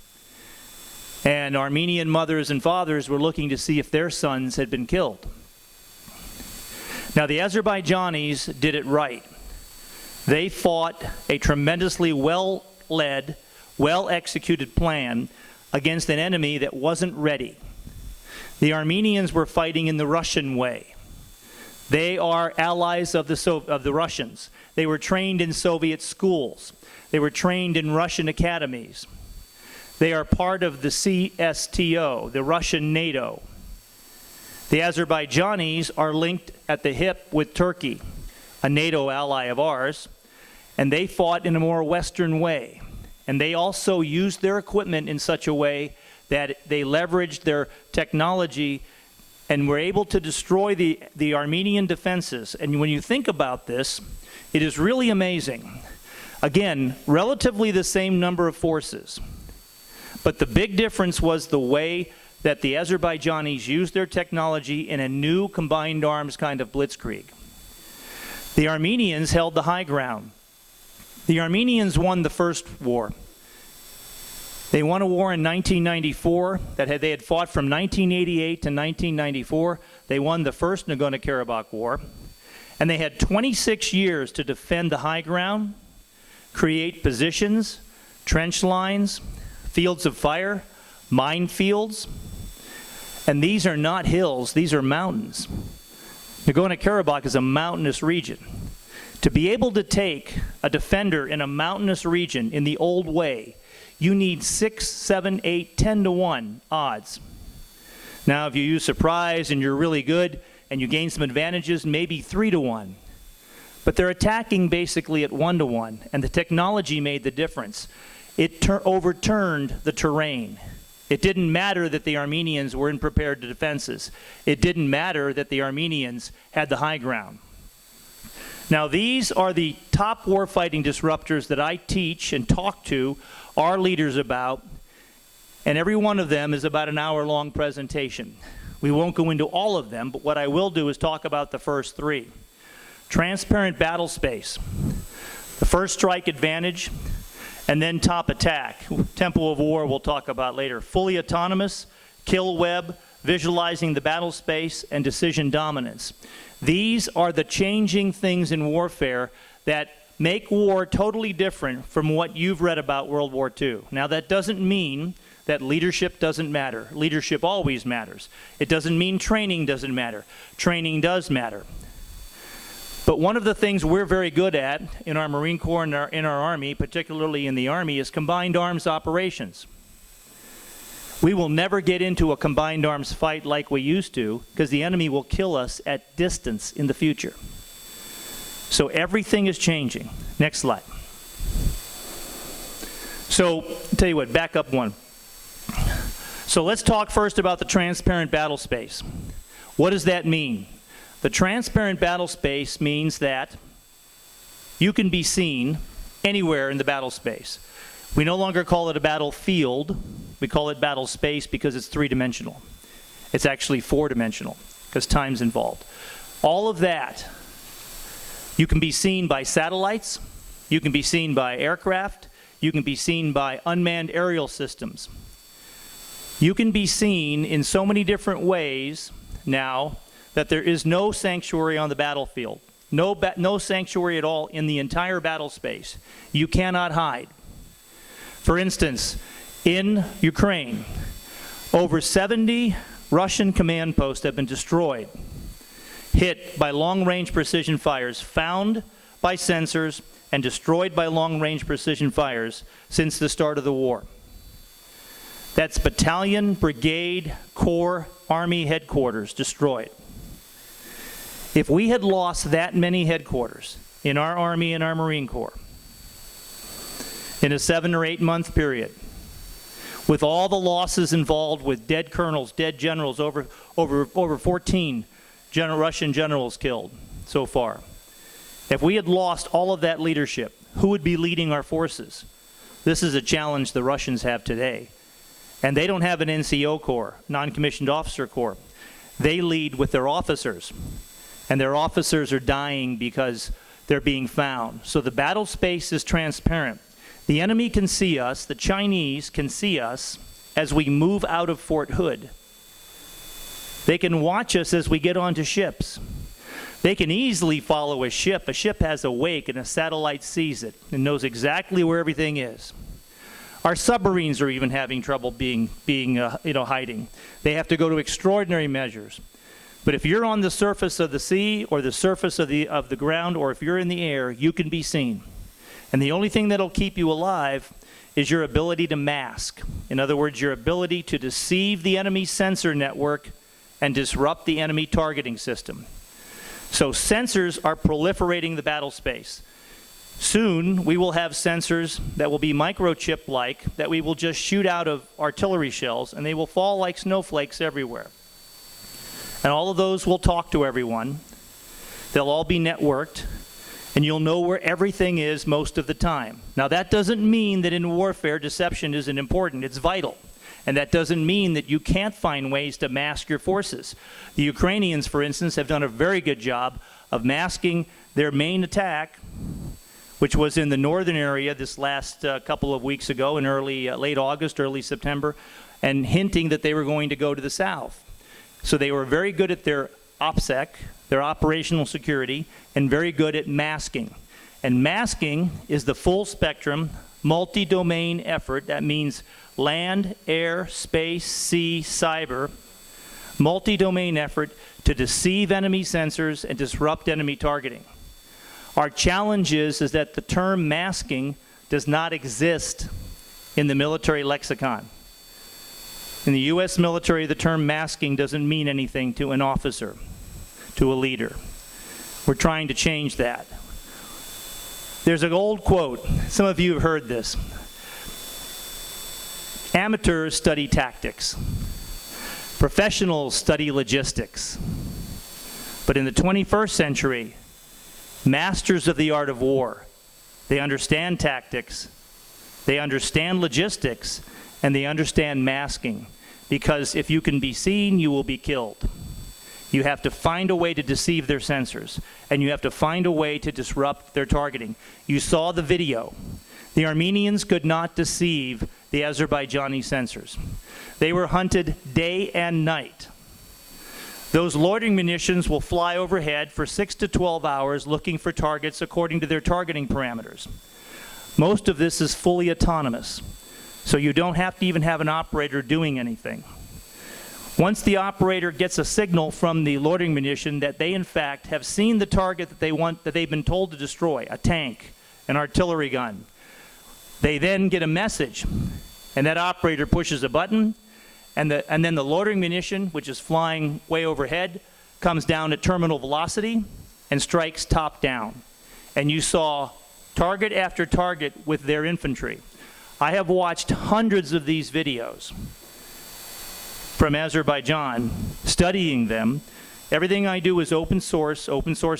And Armenian mothers and fathers were looking to see if their sons had been killed. Now, the Azerbaijanis did it right. They fought a tremendously well-led, well-executed plan against an enemy that wasn't ready. The Armenians were fighting in the Russian way. They are allies of the Russians. They were trained in Soviet schools. They were trained in Russian academies. They are part of the CSTO, the Russian NATO. The Azerbaijanis are linked at the hip with Turkey, a NATO ally of ours, and they fought in a more Western way. And they also used their equipment in such a way that they leveraged their technology and were able to destroy the Armenian defenses. And when you think about this, it is really amazing. Again, relatively the same number of forces. But the big difference was the way that the Azerbaijanis used their technology in a new combined arms kind of blitzkrieg. The Armenians held the high ground. The Armenians won the first war. They won a war in 1994 that they had fought from 1988 to 1994. They won the first Nagorno-Karabakh war. And they had 26 years to defend the high ground, create positions, trench lines, fields of fire, minefields. And these are not hills, these are mountains. Nagorno-Karabakh is a mountainous region. To be able to take a defender in a mountainous region in the old way, you need 6, 7, 8, 10 to 1 odds. Now, if you use surprise and you're really good and you gain some advantages, maybe 3 to 1. But they're attacking basically at 1 to 1, and the technology made the difference. It overturned the terrain. It didn't matter that the Armenians were unprepared to defenses. It didn't matter that the Armenians had the high ground. Now, these are the top warfighting disruptors that I teach and talk to our leaders about, and every one of them is about an hour-long presentation. We won't go into all of them, but what I will do is talk about the first 3. Transparent battle space, the first strike advantage, and then top attack. Tempo of war we'll talk about later. Fully autonomous, kill web, visualizing the battle space, and decision dominance. These are the changing things in warfare that make war totally different from what you've read about World War II. Now, that doesn't mean that leadership doesn't matter. Leadership always matters. It doesn't mean training doesn't matter. Training does matter. But one of the things we're very good at in our Marine Corps and in our Army, particularly in the Army, is combined arms operations. We will never get into a combined arms fight like we used to because the enemy will kill us at distance in the future. So everything is changing. Next slide. So, I'll tell you what, back up one. So let's talk first about the transparent battle space. What does that mean? The transparent battle space means that you can be seen anywhere in the battle space. We no longer call it a battlefield. We call it battle space because it's 3-dimensional. It's actually 4-dimensional because time's involved. All of that, you can be seen by satellites, you can be seen by aircraft, you can be seen by unmanned aerial systems. You can be seen in so many different ways now that there is no sanctuary on the battlefield. No sanctuary at all in the entire battle space. You cannot hide. For instance, in Ukraine, over 70 Russian command posts have been destroyed, hit by long-range precision fires, found by sensors, and destroyed by long-range precision fires since the start of the war. That's battalion, brigade, corps, army headquarters destroyed. If we had lost that many headquarters in our Army and our Marine Corps in a 7 or 8 month period, with all the losses involved with dead colonels, dead generals, over 14 Russian generals killed so far. If we had lost all of that leadership, who would be leading our forces? This is a challenge the Russians have today. And they don't have an NCO corps, non-commissioned officer corps. They lead with their officers. And their officers are dying because they're being found. So the battle space is transparent. The enemy can see us, the Chinese can see us as we move out of Fort Hood. They can watch us as we get onto ships. They can easily follow a ship. A ship has a wake and a satellite sees it and knows exactly where everything is. Our submarines are even having trouble hiding. They have to go to extraordinary measures. But if you're on the surface of the sea or the surface of the ground, or if you're in the air, you can be seen. And the only thing that'll keep you alive is your ability to mask. In other words, your ability to deceive the enemy sensor network and disrupt the enemy targeting system. So sensors are proliferating the battle space. Soon, we will have sensors that will be microchip-like, that we will just shoot out of artillery shells, and they will fall like snowflakes everywhere. And all of those will talk to everyone. They'll all be networked, and you'll know where everything is most of the time. Now, that doesn't mean that in warfare, deception isn't important. It's vital. And that doesn't mean that you can't find ways to mask your forces. The Ukrainians, for instance, have done a very good job of masking their main attack, which was in the northern area this last couple of weeks ago in late August, early September, and hinting that they were going to go to the south. So they were very good at their OPSEC, their operational security, and very good at masking. And masking is the full spectrum, multi-domain effort. That means land, air, space, sea, cyber, multi-domain effort to deceive enemy sensors and disrupt enemy targeting. Our challenge is that the term masking does not exist in the military lexicon. In the U.S. military, the term masking doesn't mean anything to an officer, to a leader. We're trying to change that. There's an old quote. Some of you have heard this. Amateurs study tactics. Professionals study logistics. But in the 21st century, masters of the art of war, they understand tactics, they understand logistics, and they understand masking. Because if you can be seen, you will be killed. You have to find a way to deceive their sensors, and you have to find a way to disrupt their targeting. You saw the video. The Armenians could not deceive the Azerbaijani sensors. They were hunted day and night. Those loitering munitions will fly overhead for 6 to 12 hours looking for targets according to their targeting parameters. Most of this is fully autonomous, so you don't have to even have an operator doing anything. Once the operator gets a signal from the loitering munition that they in fact have seen the target that they've been told to destroy, a tank, an artillery gun, they then get a message, and that operator pushes a button, and then the loitering munition, which is flying way overhead, comes down at terminal velocity and strikes top down. And you saw target after target with their infantry. I have watched hundreds of these videos from Azerbaijan, studying them. Everything I do is open source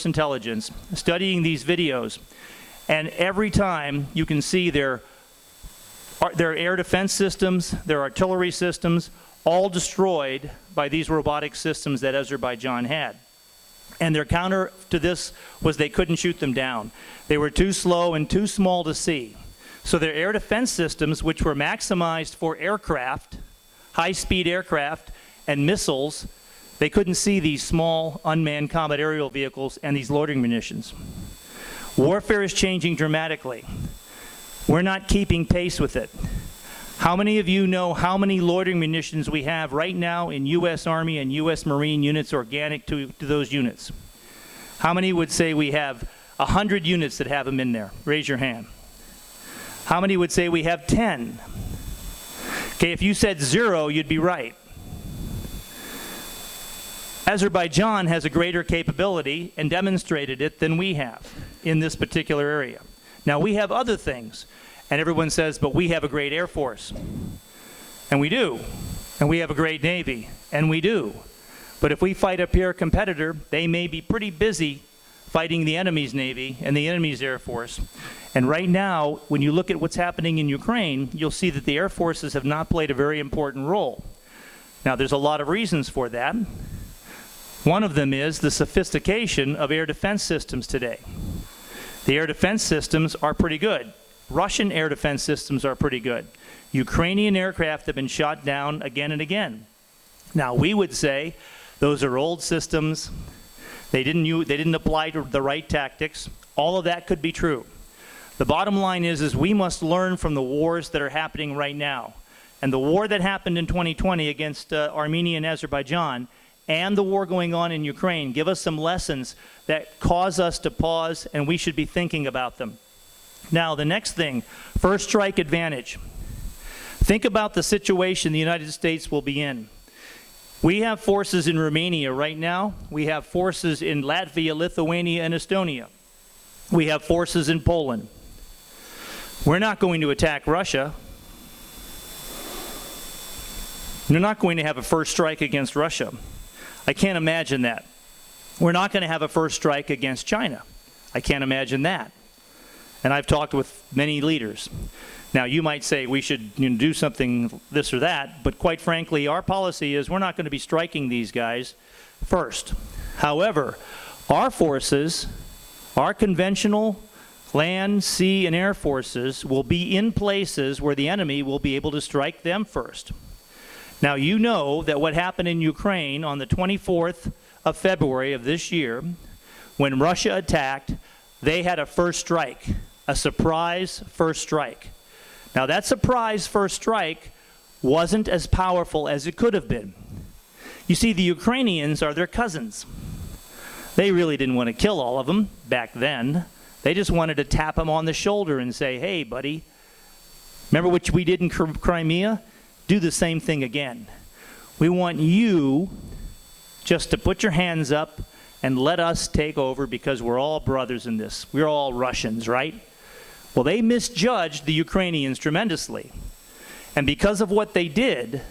intelligence, studying these videos. And every time you can see their air defense systems, their artillery systems, all destroyed by these robotic systems that Azerbaijan had. And their counter to this was they couldn't shoot them down. They were too slow and too small to see. So their air defense systems, which were maximized for aircraft, high-speed aircraft, and missiles, they couldn't see these small unmanned combat aerial vehicles and these loitering munitions. Warfare is changing dramatically. We're not keeping pace with it. How many of you know how many loitering munitions we have right now in U.S. Army and U.S. Marine units organic to those units? How many would say we have 100 units that have them in there? Raise your hand. How many would say we have 10? Okay, if you said 0, you'd be right. Azerbaijan has a greater capability and demonstrated it than we have in this particular area. Now, we have other things, and everyone says, but we have a great Air Force. And we do. And we have a great Navy. And we do. But if we fight a peer competitor, they may be pretty busy fighting the enemy's Navy and the enemy's Air Force. And right now, when you look at what's happening in Ukraine, you'll see that the Air Forces have not played a very important role. Now, there's a lot of reasons for that. One of them is the sophistication of air defense systems today. The air defense systems are pretty good. Russian air defense systems are pretty good. Ukrainian aircraft have been shot down again and again. Now, we would say those are old systems. They didn't apply to the right tactics. All of that could be true. The bottom line is we must learn from the wars that are happening right now. And the war that happened in 2020 against Armenia and Azerbaijan and the war going on in Ukraine give us some lessons that cause us to pause, and we should be thinking about them. Now, the next thing, first strike advantage. Think about the situation the United States will be in. We have forces in Romania right now. We have forces in Latvia, Lithuania, and Estonia. We have forces in Poland. We're not going to attack Russia. We're not going to have a first strike against Russia. I can't imagine that. We're not going to have a first strike against China. I can't imagine that. And I've talked with many leaders. Now, you might say we should do something, this or that, but quite frankly, our policy is we're not going to be striking these guys first. However, our forces, our conventional land, sea, and air forces will be in places where the enemy will be able to strike them first. Now, you know that what happened in Ukraine on the 24th of February of this year, when Russia attacked, they had a first strike, a surprise first strike. Now, that surprise first strike wasn't as powerful as it could have been. You see, the Ukrainians are their cousins. They really didn't want to kill all of them back then. They just wanted to tap them on the shoulder and say, hey, buddy, remember what we did in Crimea? Do the same thing again. We want you just to put your hands up and let us take over because we're all brothers in this. We're all Russians, right? Well, they misjudged the Ukrainians tremendously. And because of what they did,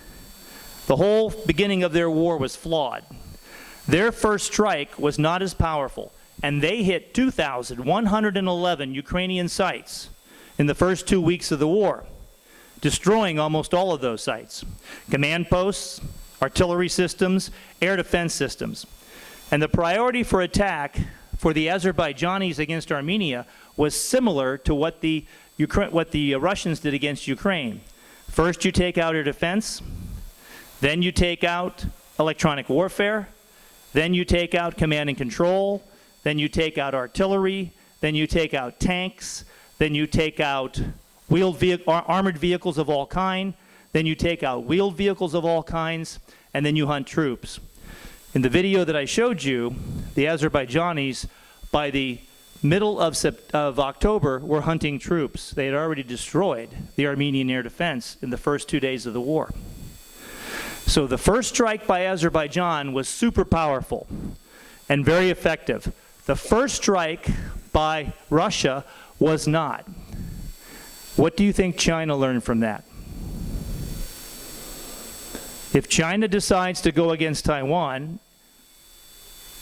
the whole beginning of their war was flawed. Their first strike was not as powerful, and they hit 2,111 Ukrainian sites in the first 2 weeks of the war, destroying almost all of those sites. Command posts, artillery systems, air defense systems. And the priority for attack for the Azerbaijanis against Armenia was similar to what the Russians did against Ukraine. First you take out air defense, then you take out electronic warfare, then you take out command and control, then you take out artillery, then you take out tanks, then you take out armored vehicles of all kinds, then you take out wheeled vehicles of all kinds, and then you hunt troops. In the video that I showed you, the Azerbaijanis, by the middle of October, were hunting troops. They had already destroyed the Armenian air defense in the first 2 days of the war. So the first strike by Azerbaijan was super powerful and very effective. The first strike by Russia was not. What do you think China learned from that? If China decides to go against Taiwan,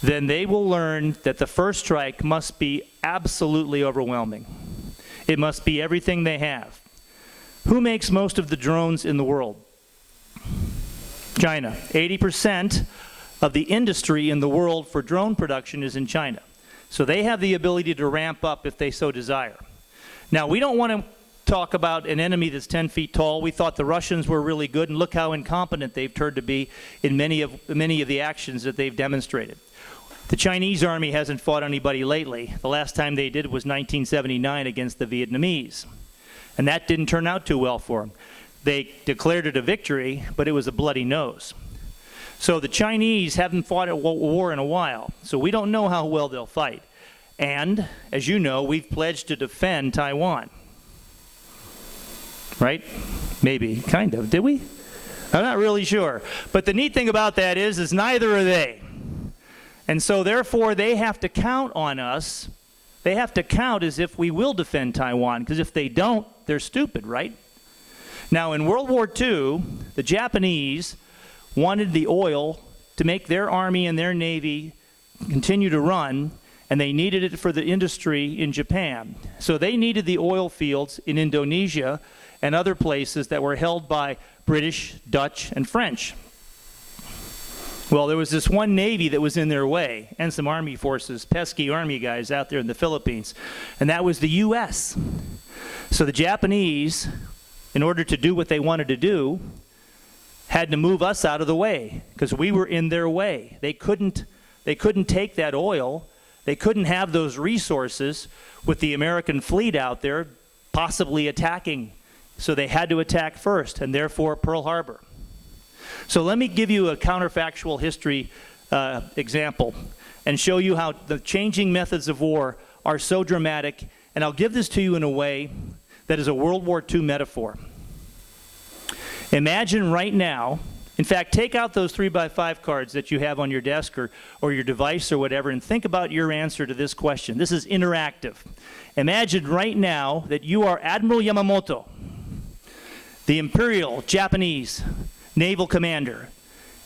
then they will learn that the first strike must be absolutely overwhelming. It must be everything they have. Who makes most of the drones in the world? China. 80% of the industry in the world for drone production is in China. So they have the ability to ramp up if they so desire. Now, we don't want to talk about an enemy that's 10 feet tall. We thought the Russians were really good, and look how incompetent they've turned to be in many of the actions that they've demonstrated. The Chinese army hasn't fought anybody lately. The last time they did was 1979 against the Vietnamese. And that didn't turn out too well for them. They declared it a victory, but it was a bloody nose. So the Chinese haven't fought a war in a while, so we don't know how well they'll fight. And, as you know, we've pledged to defend Taiwan. Right? Maybe, kind of. Did we? I'm not really sure. But the neat thing about that is neither are they. And so, therefore, they have to count on us. They have to count as if we will defend Taiwan, because if they don't, they're stupid, right? Now, in World War II, the Japanese wanted the oil to make their army and their navy continue to run, and they needed it for the industry in Japan. So they needed the oil fields in Indonesia and other places that were held by British, Dutch, and French. Well, there was this one navy that was in their way, and some army forces, pesky army guys out there in the Philippines, and that was the U.S. So the Japanese, in order to do what they wanted to do, had to move us out of the way, because we were in their way. They couldn't take that oil. They couldn't have those resources with the American fleet out there possibly attacking. So they had to attack first, and therefore Pearl Harbor. So let me give you a counterfactual history example and show you how the changing methods of war are so dramatic. And I'll give this to you in a way that is a World War II metaphor. Imagine right now, in fact, take out those 3x5 cards that you have on your desk or your device or whatever, and think about your answer to this question. This is interactive. Imagine right now that you are Admiral Yamamoto, the Imperial Japanese naval commander,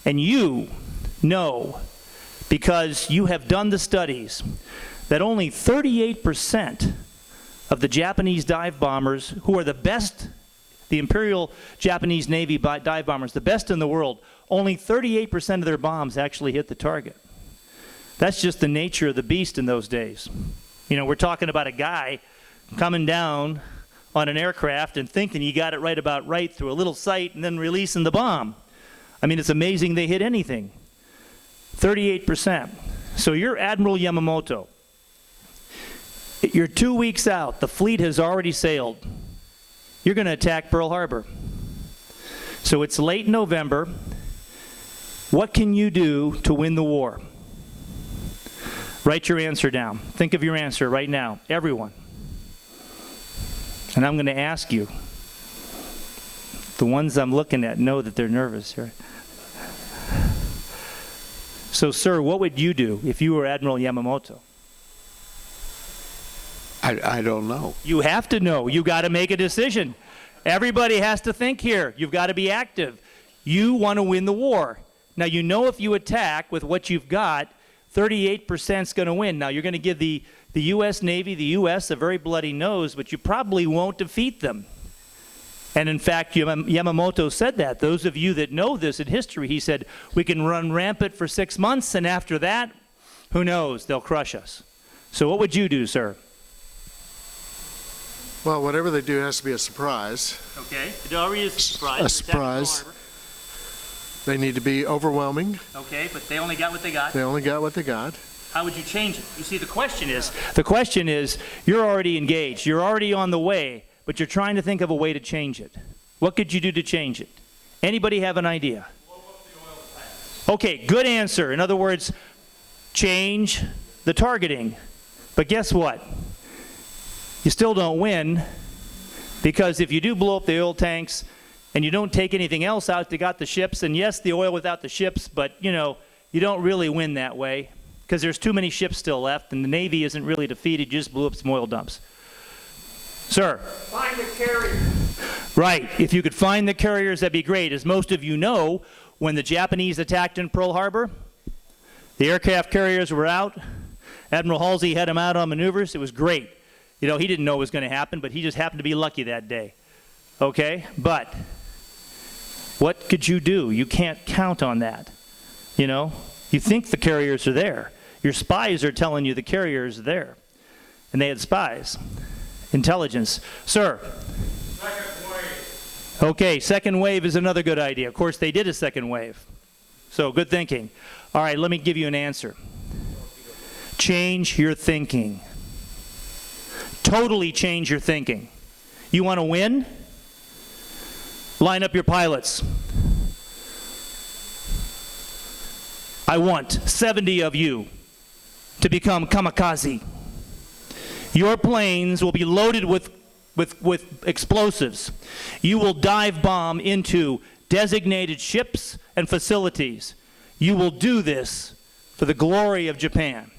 and you know, because you have done the studies, that only 38% of the Japanese dive bombers, who are the best, the Imperial Japanese Navy dive bombers, the best in the world, only 38% of their bombs actually hit the target. That's just the nature of the beast in those days. You know, we're talking about a guy coming down on an aircraft and thinking he got it right through a little sight and then releasing the bomb. I mean, it's amazing they hit anything. 38%. So you're Admiral Yamamoto. You're 2 weeks out. The fleet has already sailed. You're going to attack Pearl Harbor. So it's late November. What can you do to win the war? Write your answer down. Think of your answer right now, everyone. And I'm going to ask you. The ones I'm looking at know that they're nervous here. So, sir, what would you do if you were Admiral Yamamoto? I don't know. You have to know. You got to make a decision. Everybody has to think here. You've got to be active. You want to win the war. Now, you know if you attack with what you've got, 38% is going to win. Now, you're going to give the U.S. Navy, the U.S., a very bloody nose, but you probably won't defeat them. And in fact, Yamamoto said that. Those of you that know this in history, he said, we can run rampant for 6 months, and after that, who knows, they'll crush us. So what would you do, sir? Well, whatever they do has to be a surprise. Okay, it already is a surprise. A surprise. They need to be overwhelming. Okay, but they only got what they got. They only got what they got. How would you change it? You see, the question is, you're already engaged. You're already on the way, but you're trying to think of a way to change it. What could you do to change it? Anybody have an idea? Okay, good answer. In other words, change the targeting. But guess what? You still don't win, because if you do blow up the oil tanks and you don't take anything else out, they got the ships, and yes, the oil without the ships, but you know, you don't really win that way because there's too many ships still left and the Navy isn't really defeated. You just blew up some oil dumps. Sir? Find the carrier. Right. If you could find the carriers, that'd be great. As most of you know, when the Japanese attacked in Pearl Harbor, the aircraft carriers were out. Admiral Halsey had them out on maneuvers. It was great. You know, he didn't know it was going to happen, but he just happened to be lucky that day. Okay? But what could you do? You can't count on that. You know? You think the carriers are there. Your spies are telling you the carriers are there. And they had spies. Intelligence. Sir? Second wave. Okay, second wave is another good idea. Of course, they did a second wave. So, good thinking. All right, let me give you an answer. Change your thinking. Totally change your thinking. You want to win? Line up your pilots. I want 70 of you to become kamikaze. Your planes will be loaded with explosives. You will dive bomb into designated ships and facilities. You will do this for the glory of Japan.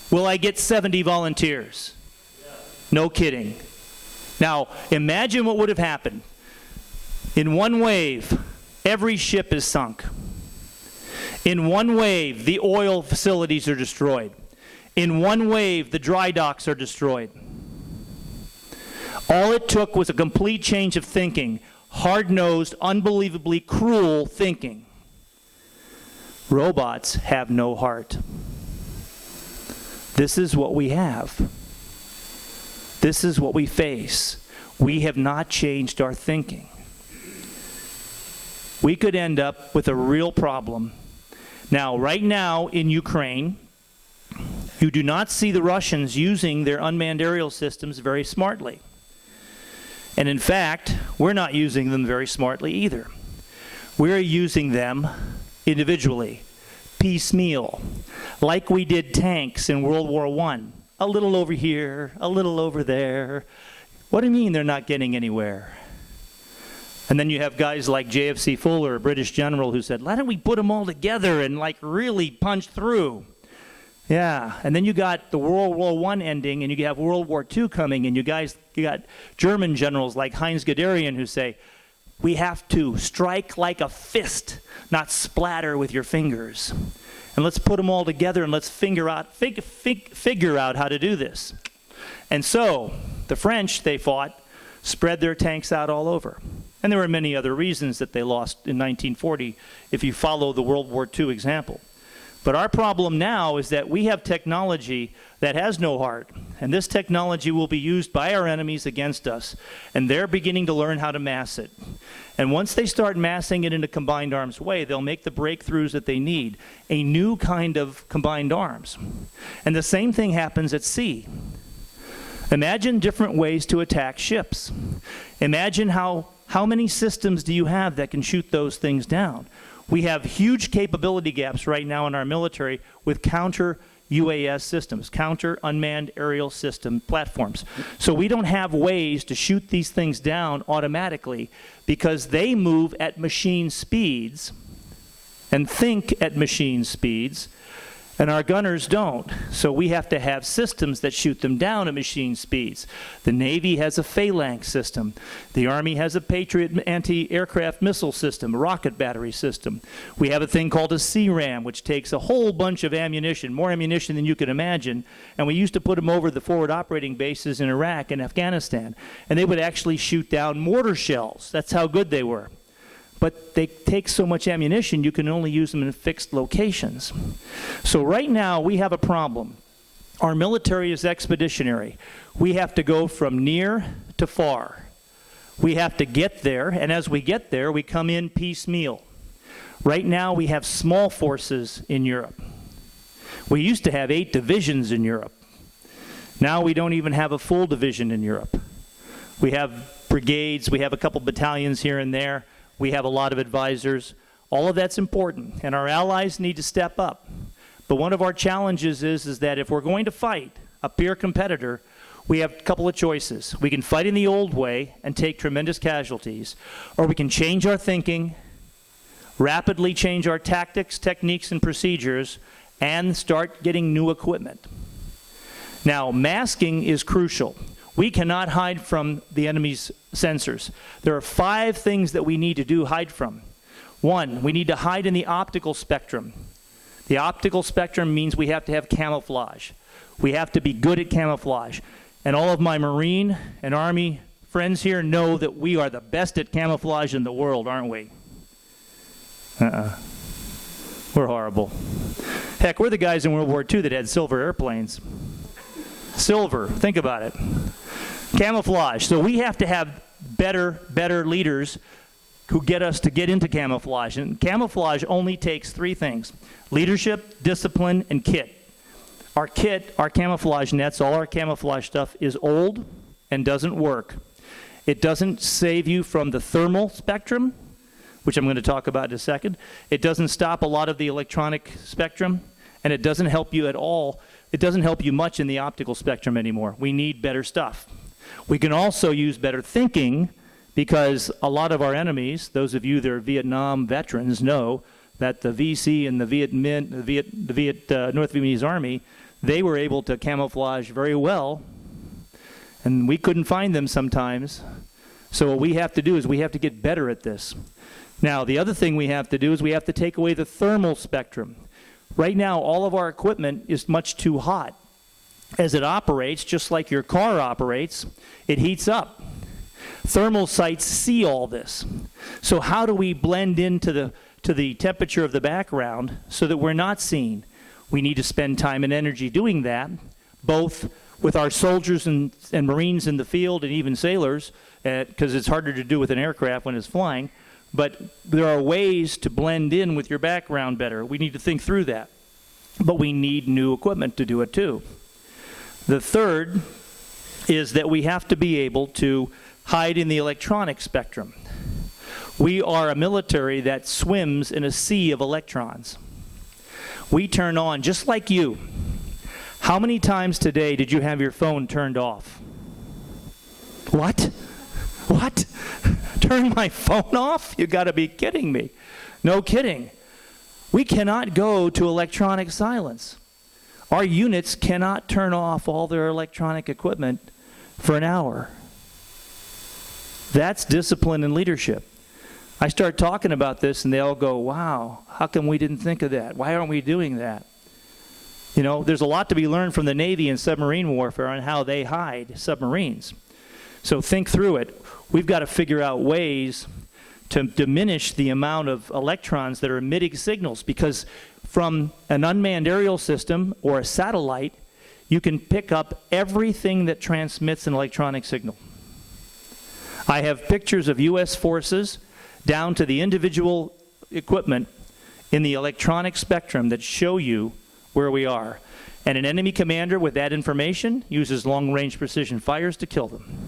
Will I get 70 volunteers? No kidding. Now, imagine what would have happened. In one wave, every ship is sunk. In one wave, the oil facilities are destroyed. In one wave, the dry docks are destroyed. All it took was a complete change of thinking. Hard-nosed, unbelievably cruel thinking. Robots have no heart. This is what we have. This is what we face. We have not changed our thinking. We could end up with a real problem. Now, right now in Ukraine, You do not see the Russians using their unmanned aerial systems very smartly. And in fact, we're not using them very smartly either. We're using them individually, piecemeal, like we did tanks in World War I. A little over here, a little over there. What do you mean they're not getting anywhere? And then you have guys like JFC Fuller, a British general, who said, why don't we put them all together and like really punch through? Yeah, and then you got the World War I ending, and you have World War II coming, and you got German generals like Heinz Guderian who say, we have to strike like a fist, not splatter with your fingers. And let's put them all together and let's figure out how to do this. And so the French, they fought, spread their tanks out all over. And there were many other reasons that they lost in 1940 if you follow the World War II example. But our problem now is that we have technology that has no heart, and this technology will be used by our enemies against us, and they're beginning to learn how to mass it. And once they start massing it in a combined arms way, they'll make the breakthroughs that they need, a new kind of combined arms. And the same thing happens at sea. Imagine different ways to attack ships. Imagine how many systems do you have that can shoot those things down? We have huge capability gaps right now in our military with counter UAS systems, counter unmanned aerial system platforms. So we don't have ways to shoot these things down automatically because they move at machine speeds and think at machine speeds, and our gunners don't. So we have to have systems that shoot them down at machine speeds. The Navy has a phalanx system. The Army has a Patriot anti-aircraft missile system, a rocket battery system. We have a thing called a CRAM, which takes a whole bunch of ammunition, more ammunition than you can imagine, and we used to put them over the forward operating bases in Iraq and Afghanistan, and they would actually shoot down mortar shells. That's how good they were. But they take so much ammunition, you can only use them in fixed locations. So right now, we have a problem. Our military is expeditionary. We have to go from near to far. We have to get there, and as we get there, we come in piecemeal. Right now, we have small forces in Europe. We used to have 8 divisions in Europe. Now we don't even have a full division in Europe. We have brigades, we have a couple battalions here and there. We have a lot of advisors. All of that's important, and our allies need to step up. But one of our challenges is that if we're going to fight a peer competitor, we have a couple of choices. We can fight in the old way and take tremendous casualties, or we can change our thinking, rapidly change our tactics, techniques, and procedures, and start getting new equipment. Now, masking is crucial. We cannot hide from the enemy's sensors. There are 5 things that we need to hide from. 1, we need to hide in the optical spectrum. The optical spectrum means we have to have camouflage. We have to be good at camouflage. And all of my Marine and Army friends here know that we are the best at camouflage in the world, aren't we? We're horrible. Heck, we're the guys in World War II that had silver airplanes. Silver, think about it. Camouflage. So we have to have better leaders who get us to get into camouflage. And camouflage only takes 3 things: leadership, discipline, and kit. Our kit, our camouflage nets, all our camouflage stuff is old and doesn't work. It doesn't save you from the thermal spectrum, which I'm going to talk about in a second. It doesn't stop a lot of the electronic spectrum, and it doesn't help you at all. It doesn't help you much in the optical spectrum anymore. We need better stuff. We can also use better thinking, because a lot of our enemies, those of you that are Vietnam veterans, know that the VC and the North Vietnamese Army, they were able to camouflage very well, and we couldn't find them sometimes. So what we have to do is we have to get better at this. Now, the other thing we have to do is we have to take away the thermal spectrum. Right now, all of our equipment is much too hot. As it operates, just like your car operates, it heats up. Thermal sights see all this. So how do we blend into the temperature of the background so that we're not seen? We need to spend time and energy doing that, both with our soldiers and Marines in the field and even sailors, because it's harder to do with an aircraft when it's flying. But there are ways to blend in with your background better. We need to think through that. but we need new equipment to do it too. The third is that we have to be able to hide in the electronic spectrum. We are a military that swims in a sea of electrons. We turn on, just like you. How many times today did you have your phone turned off? What? What? Turn my phone off? You got to be kidding me. No kidding. We cannot go to electronic silence. Our units cannot turn off all their electronic equipment for an hour. That's discipline and leadership. I start talking about this and they all go, wow, how come we didn't think of that? Why aren't we doing that? You know, there's a lot to be learned from the Navy and submarine warfare on how they hide submarines. So think through it. We've got to figure out ways to diminish the amount of electrons that are emitting signals, because from an unmanned aerial system or a satellite, you can pick up everything that transmits an electronic signal. I have pictures of U.S. forces down to the individual equipment in the electronic spectrum that show you where we are. And an enemy commander with that information uses long-range precision fires to kill them.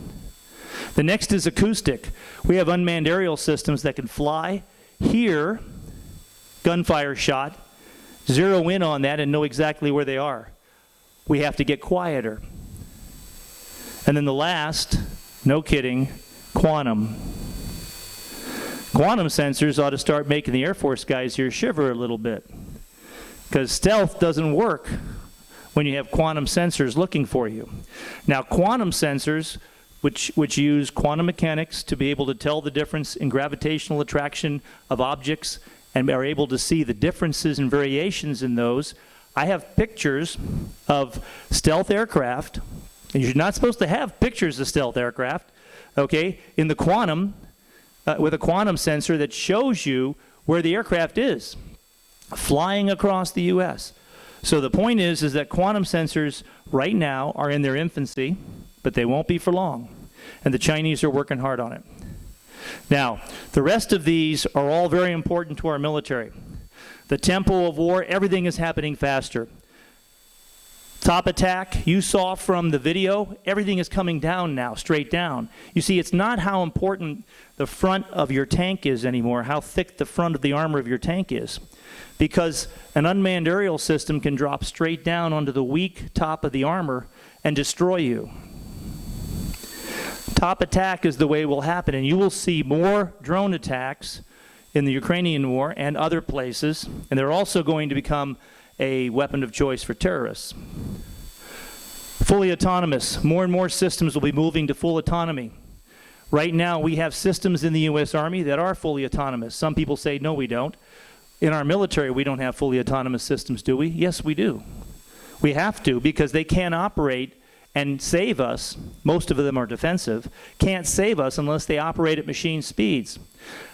The next is acoustic. We have unmanned aerial systems that can fly, hear gunfire shot, zero in on that and know exactly where they are. We have to get quieter. And then the last, no kidding, quantum. Quantum sensors ought to start making the Air Force guys here shiver a little bit, because stealth doesn't work when you have quantum sensors looking for you. Now, quantum sensors, which use quantum mechanics to be able to tell the difference in gravitational attraction of objects and are able to see the differences and variations in those. I have pictures of stealth aircraft, and you're not supposed to have pictures of stealth aircraft, okay, in the quantum, with a quantum sensor that shows you where the aircraft is, flying across the U.S. So the point is that quantum sensors right now are in their infancy, but they won't be for long. And the Chinese are working hard on it. Now, the rest of these are all very important to our military. The tempo of war, everything is happening faster. Top attack, you saw from the video, everything is coming down now, straight down. You see, it's not how important the front of your tank is anymore, how thick the front of the armor of your tank is. Because an unmanned aerial system can drop straight down onto the weak top of the armor and destroy you. Top attack is the way it will happen, and you will see more drone attacks in the Ukrainian war and other places, and they're also going to become a weapon of choice for terrorists. Fully autonomous. More and more systems will be moving to full autonomy. Right now, we have systems in the U.S. Army that are fully autonomous. Some people say, no, we don't. In our military, we don't have fully autonomous systems, do we? Yes, we do. We have to, because they can't operate and save us. Most of them are defensive. Can't save us unless they operate at machine speeds.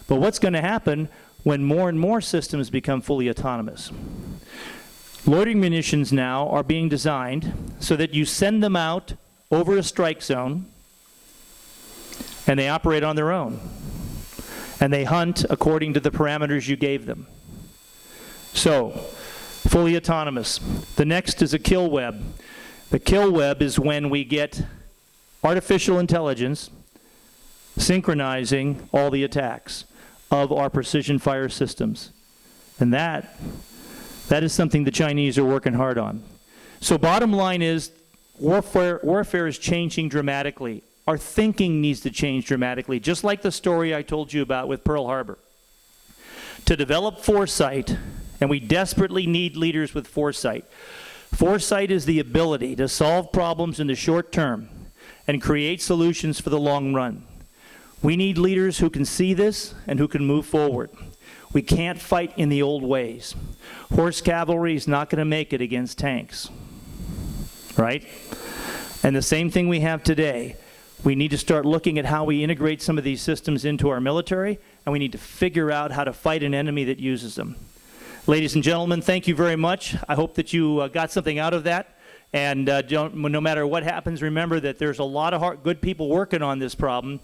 But what's going to happen when more and more systems become fully autonomous? Loitering munitions now are being designed so that you send them out over a strike zone and they operate on their own. And they hunt according to the parameters you gave them. So, fully autonomous. The next is a kill web. The kill web is when we get artificial intelligence synchronizing all the attacks of our precision fire systems. And that is something the Chinese are working hard on. So bottom line is, warfare is changing dramatically. Our thinking needs to change dramatically, just like the story I told you about with Pearl Harbor. To develop foresight, and we desperately need leaders with foresight. Foresight is the ability to solve problems in the short term and create solutions for the long run. We need leaders who can see this and who can move forward. We can't fight in the old ways. Horse cavalry is not going to make it against tanks, right? And the same thing we have today. We need to start looking at how we integrate some of these systems into our military, and we need to figure out how to fight an enemy that uses them. Ladies and gentlemen, thank you very much. I hope that you got something out of that. And no matter what happens, remember that there's a lot of good people working on this problem.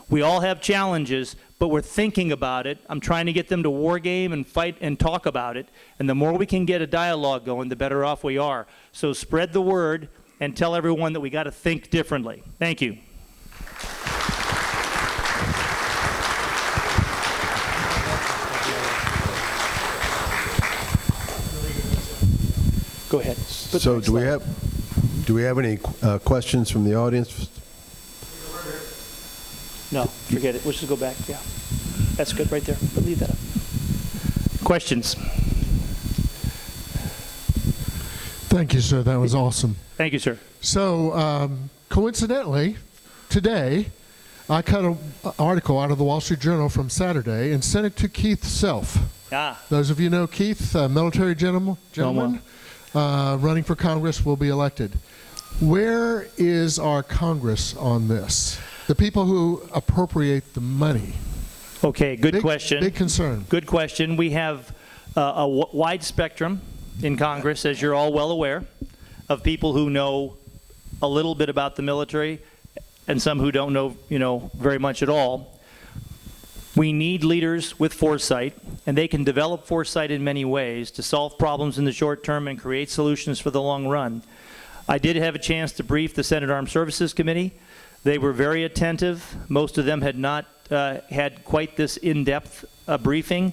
We all have challenges, but we're thinking about it. I'm trying to get them to war game and fight and talk about it. And the more we can get a dialogue going, the better off we are. So spread the word and tell everyone that we got to think differently. Thank you. Go ahead. So do we have any questions from the audience? No, forget it. We'll just go back. Yeah, that's good right there. But leave that up. Questions? Thank you, sir. That was awesome. Thank you, sir. So, coincidentally, today, I cut an article out of the Wall Street Journal from Saturday and sent it to Keith Self. Ah. Those of you know Keith, military gentleman, running for Congress, will be elected. Where is our Congress on this? The people who appropriate the money. Okay, good question. Big concern. Good question. We have a wide spectrum in Congress, as you're all well aware, of people who know a little bit about the military and some who don't know, very much at all. We need leaders with foresight, and they can develop foresight in many ways to solve problems in the short term and create solutions for the long run. I did have a chance to brief the Senate Armed Services Committee. They were very attentive. Most of them had not had quite this in-depth briefing,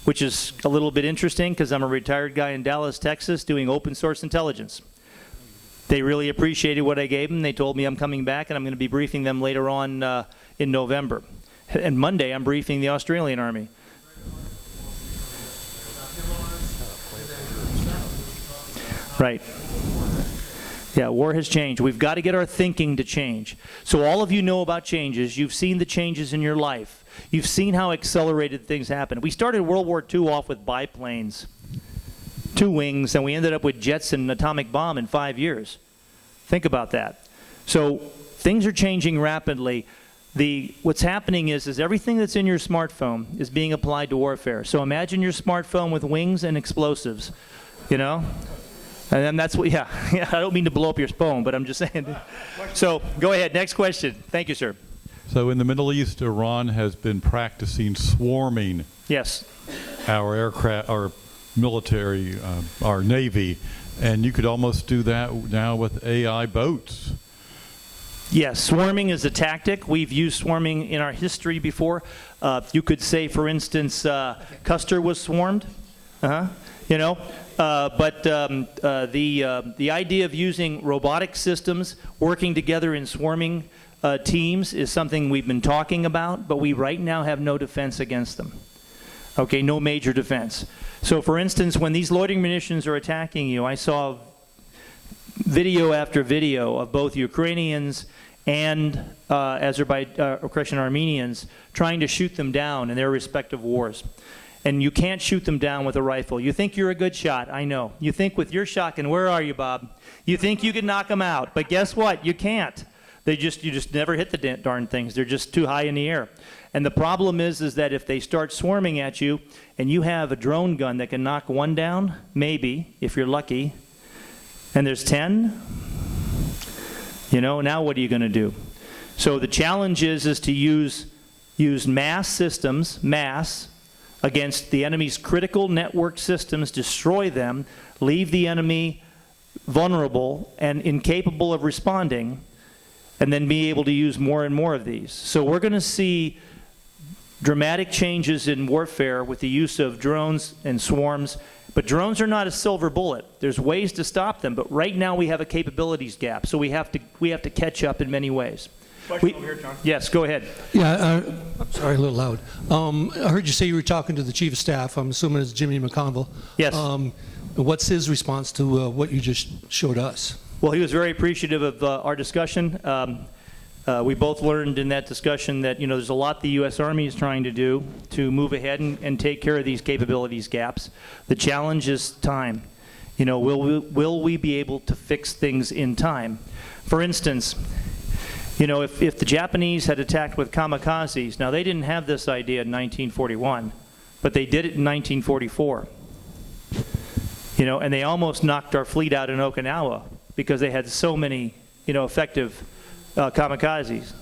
which is a little bit interesting because I'm a retired guy in Dallas, Texas, doing open source intelligence. They really appreciated what I gave them. They told me I'm coming back and I'm going to be briefing them later on in November. And Monday I'm briefing the Australian Army. Right. Yeah, war has changed. We've got to get our thinking to change. So all of you know about changes. You've seen the changes in your life. You've seen how accelerated things happen. We started World War II off with biplanes, 2 wings, and we ended up with jets and an atomic bomb in 5 years. Think about that. So things are changing rapidly. What's happening is everything that's in your smartphone is being applied to warfare. So imagine your smartphone with wings and explosives, And then that's what, yeah, I don't mean to blow up your phone, but I'm just saying. So go ahead, next question. Thank you, sir. So in the Middle East, Iran has been practicing swarming Yes. our aircraft, our military, our Navy, and you could almost do that now with AI boats. Yes, swarming is a tactic. We've used swarming in our history before. You could say, for instance, Custer was swarmed, but the idea of using robotic systems working together in swarming teams is something we've been talking about, but we right now have no defense against them. Okay, no major defense. So for instance, when these loitering munitions are attacking you, I saw video after video of both Ukrainians and Christian Armenians trying to shoot them down in their respective wars. And you can't shoot them down with a rifle. You think you're a good shot, I know. You think with your shotgun, where are you, Bob? You think you can knock them out, but guess what? You can't. You just never hit the darn things. They're just too high in the air. And the problem is that if they start swarming at you and you have a drone gun that can knock one down, maybe, if you're lucky, and there's 10, now what are you going to do? So the challenge is to use mass systems, against the enemy's critical network systems, destroy them, leave the enemy vulnerable and incapable of responding, and then be able to use more and more of these. So we're going to see dramatic changes in warfare with the use of drones and swarms, but drones are not a silver bullet. There's ways to stop them, but right now we have a capabilities gap, so we have to catch up in many ways. Question over here, John. Yes, go ahead. Yeah, sorry, a little loud. I heard you say you were talking to the Chief of Staff. I'm assuming it's Jimmy McConville. Yes. What's his response to what you just showed us? Well, he was very appreciative of our discussion. We both learned in that discussion that there's a lot the U.S. Army is trying to do to move ahead and take care of these capabilities gaps. The challenge is time. Will we be able to fix things in time? For instance, if the Japanese had attacked with kamikazes, now they didn't have this idea in 1941, but they did it in 1944. And they almost knocked our fleet out in Okinawa because they had so many, effective kamikazes.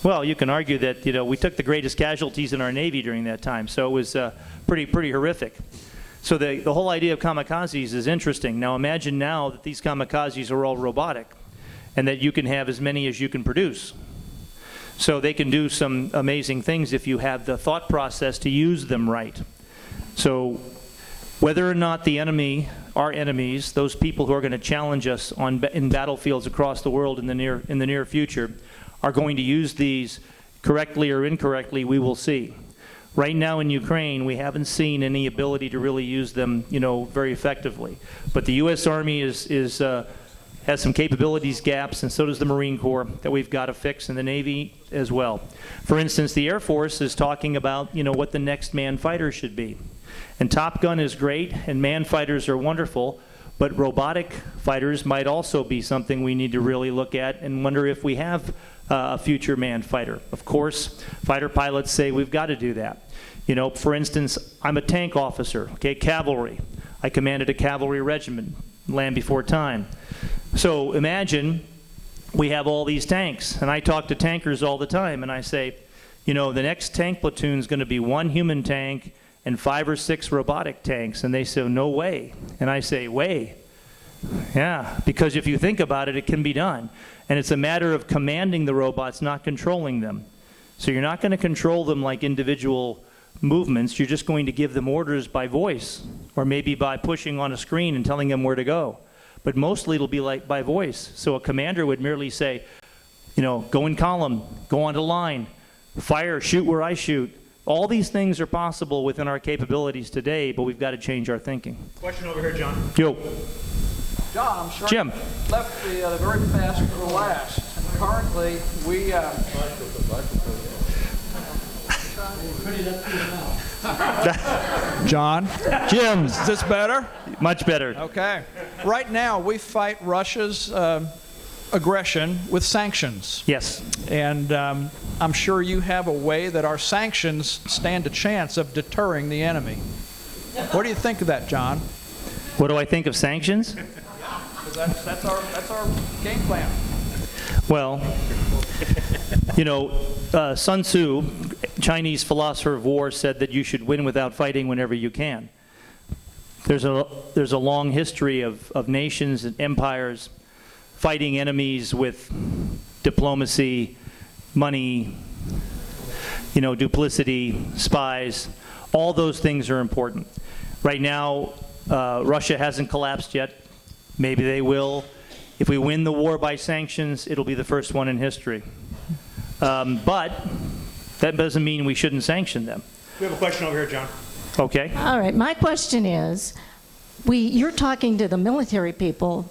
Well, you can argue that, we took the greatest casualties in our Navy during that time, so it was pretty horrific. So the whole idea of kamikazes is interesting. Now imagine now that these kamikazes are all robotic and that you can have as many as you can produce. So they can do some amazing things if you have the thought process to use them right. So whether or not the enemy, our enemies, those people who are going to challenge us in battlefields across the world in the near future, are going to use these correctly or incorrectly, we will see. Right now in Ukraine, we haven't seen any ability to really use them, very effectively. But the U.S. Army has some capabilities gaps, and so does the Marine Corps, that we've got to fix, and the Navy as well. For instance, the Air Force is talking about, what the next manned fighter should be. And Top Gun is great, and manned fighters are wonderful, but robotic fighters might also be something we need to really look at and wonder if we have a future manned fighter. Of course, fighter pilots say we've got to do that. For instance, I'm a tank officer, cavalry. I commanded a cavalry regiment, Land Before Time. So imagine we have all these tanks, and I talk to tankers all the time, and I say, the next tank platoon is going to be one human tank and 5 or 6 robotic tanks. And they say, no way. And I say, way. Yeah, because if you think about it, it can be done. And it's a matter of commanding the robots, not controlling them. So you're not going to control them like individual movements. You're just going to give them orders by voice, or maybe by pushing on a screen and telling them where to go. But mostly it'll be like by voice. So a commander would merely say, go in column, go onto line, fire, shoot where I shoot. All these things are possible within our capabilities today, but we've got to change our thinking. Question over here, John. Yo. John, I'm sure Jim. you left the very best for last. Currently, we... John? Jim. Is this better? Much better. Okay. Right now, we fight Russia's aggression with sanctions. Yes. And I'm sure you have a way that our sanctions stand a chance of deterring the enemy. What do you think of that, John? What do I think of sanctions? Because that's our game plan. Well, Sun Tzu, Chinese philosopher of war, said that you should win without fighting whenever you can. There's a long history of nations and empires fighting enemies with diplomacy, money, duplicity, spies. All those things are important. Right now, Russia hasn't collapsed yet. Maybe they will. If we win the war by sanctions, it'll be the first one in history. But that doesn't mean we shouldn't sanction them. We have a question over here, John. Okay. All right. My question is, you're talking to the military people,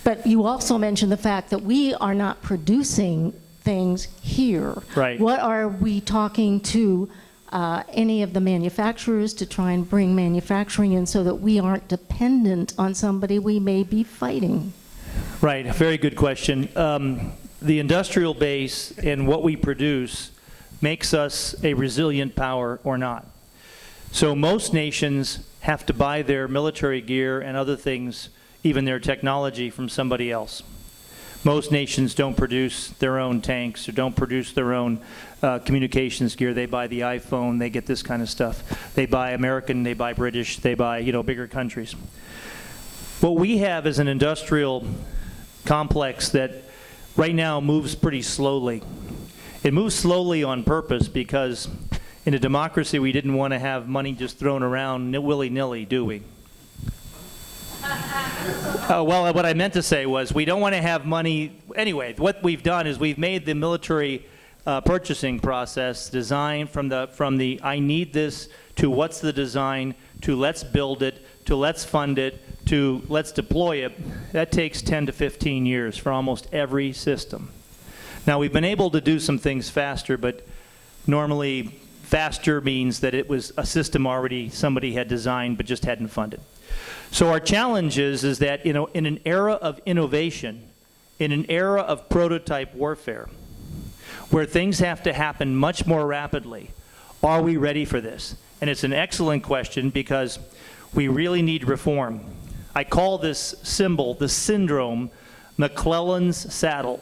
but you also mentioned the fact that we are not producing things here. Right. What are we talking to any of the manufacturers to try and bring manufacturing in so that we aren't dependent on somebody we may be fighting? Right. Very good question. The industrial base and what we produce makes us a resilient power or not. So most nations have to buy their military gear and other things, even their technology, from somebody else. Most nations don't produce their own tanks or don't produce their own communications gear. They buy the iPhone, they get this kind of stuff. They buy American, they buy British, they buy, bigger countries. What we have is an industrial complex that right now moves pretty slowly. It moves slowly on purpose because in a democracy we didn't want to have money just thrown around willy-nilly, do we? Well, what I meant to say was we don't want to have money. Anyway, what we've done is we've made the military purchasing process design from the I need this to what's the design to let's build it to let's fund it to let's deploy it. That takes 10 to 15 years for almost every system. Now, we've been able to do some things faster, but normally faster means that it was a system already somebody had designed but just hadn't funded. So our challenge is that in an era of innovation, in an era of prototype warfare, where things have to happen much more rapidly, are we ready for this? And it's an excellent question because we really need reform. I call this symbol the syndrome McClellan's saddle.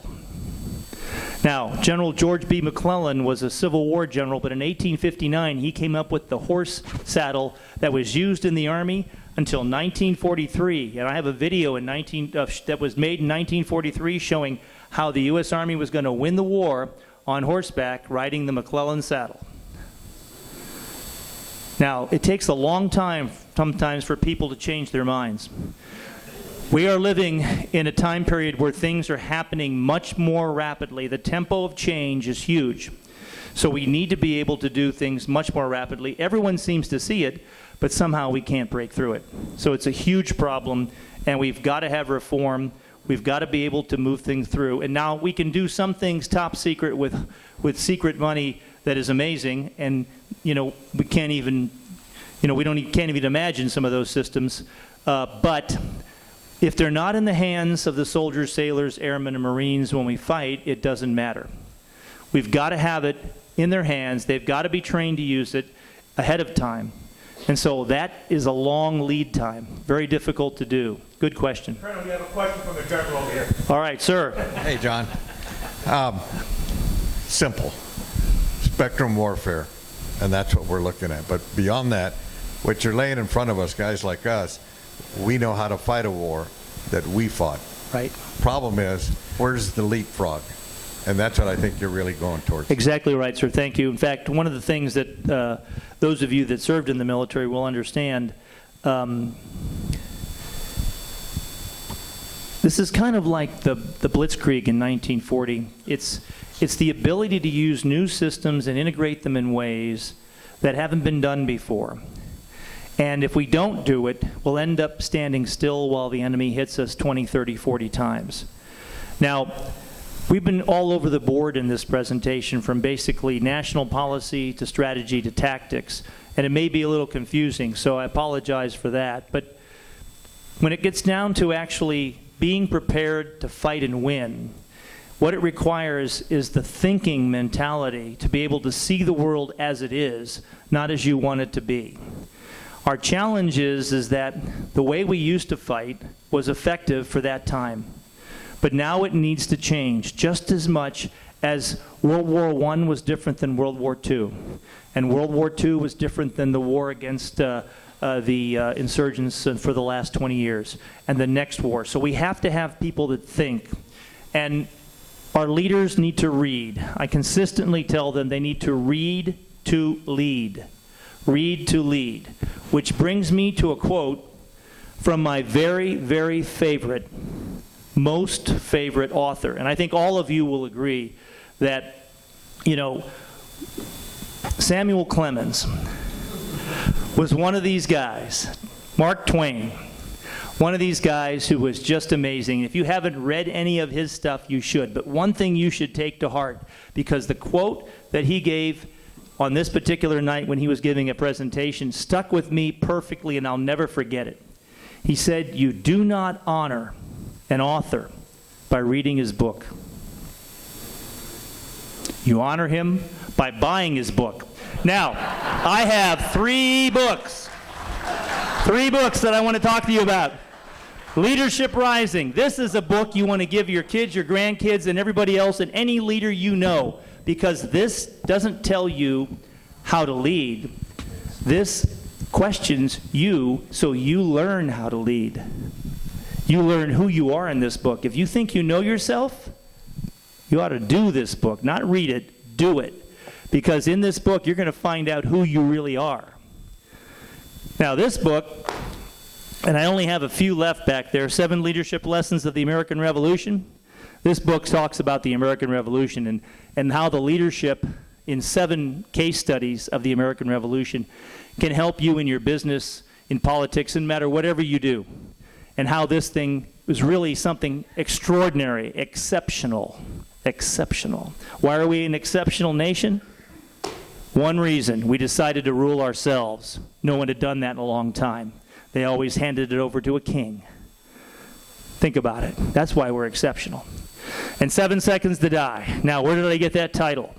Now, General George B. McClellan was a Civil War general, but in 1859 he came up with the horse saddle that was used in the Army until 1943. And I have a video that was made in 1943 showing how the U.S. Army was going to win the war on horseback riding the McClellan saddle. Now, it takes a long time sometimes for people to change their minds. We are living in a time period where things are happening much more rapidly. The tempo of change is huge. So we need to be able to do things much more rapidly. Everyone seems to see it, but somehow we can't break through it. So it's a huge problem, and we've got to have reform. We've got to be able to move things through. And now we can do some things top secret with secret money that is amazing, and we can't even, can't even imagine some of those systems. But if they're not in the hands of the soldiers, sailors, airmen, and Marines when we fight, it doesn't matter. We've got to have it in their hands. They've got to be trained to use it ahead of time. And so that is a long lead time. Very difficult to do. Good question. Colonel, you have a question from the general over here. All right, sir. Hey, John. Simple. Spectrum warfare. And that's what we're looking at. But beyond that, what you're laying in front of us, guys like us, we know how to fight a war that we fought. Right. Problem is, where's the leapfrog? And that's what I think you're really going towards. Exactly right, sir. Thank you. In fact, one of the things that those of you that served in the military will understand, this is kind of like the Blitzkrieg in 1940. It's the ability to use new systems and integrate them in ways that haven't been done before. And if we don't do it, we'll end up standing still while the enemy hits us 20, 30, 40 times. Now, we've been all over the board in this presentation, from basically national policy to strategy to tactics, and it may be a little confusing, so I apologize for that. But when it gets down to actually being prepared to fight and win, what it requires is the thinking mentality to be able to see the world as it is, not as you want it to be. Our challenge is that the way we used to fight was effective for that time. But now it needs to change just as much as World War I was different than World War II. And World War II was different than the war against the insurgents for the last 20 years and the next war. So we have to have people that think. And our leaders need to read. I consistently tell them they need to read to lead. Read to lead. Which brings me to a quote from my very, very favorite, most favorite author. And I think all of you will agree that, Samuel Clemens was one of these guys, Mark Twain, one of these guys who was just amazing. If you haven't read any of his stuff, you should. But one thing you should take to heart, because the quote that he gave on this particular night when he was giving a presentation stuck with me perfectly, and I'll never forget it. He said, "You do not honor an author by reading his book. You honor him by buying his book." Now, I have three books that I want to talk to you about. Leadership Rising. This is a book you want to give your kids, your grandkids, and everybody else, and any leader you know, because this doesn't tell you how to lead. This questions you so you learn how to lead. You learn who you are in this book. If you think you know yourself, you ought to do this book, not read it, do it. Because in this book, you're going to find out who you really are. Now, this book, and I only have a few left back there, 7 Leadership Lessons of the American Revolution. This book talks about the American Revolution and how the leadership in 7 case studies of the American Revolution can help you in your business, in politics, no matter whatever you do. And how this thing was really something extraordinary, exceptional. Why are we an exceptional nation? One reason: we decided to rule ourselves. No one had done that in a long time. They always handed it over to a king. Think about it. That's why we're exceptional. And 7 Seconds to Die. Now, where did I get that title?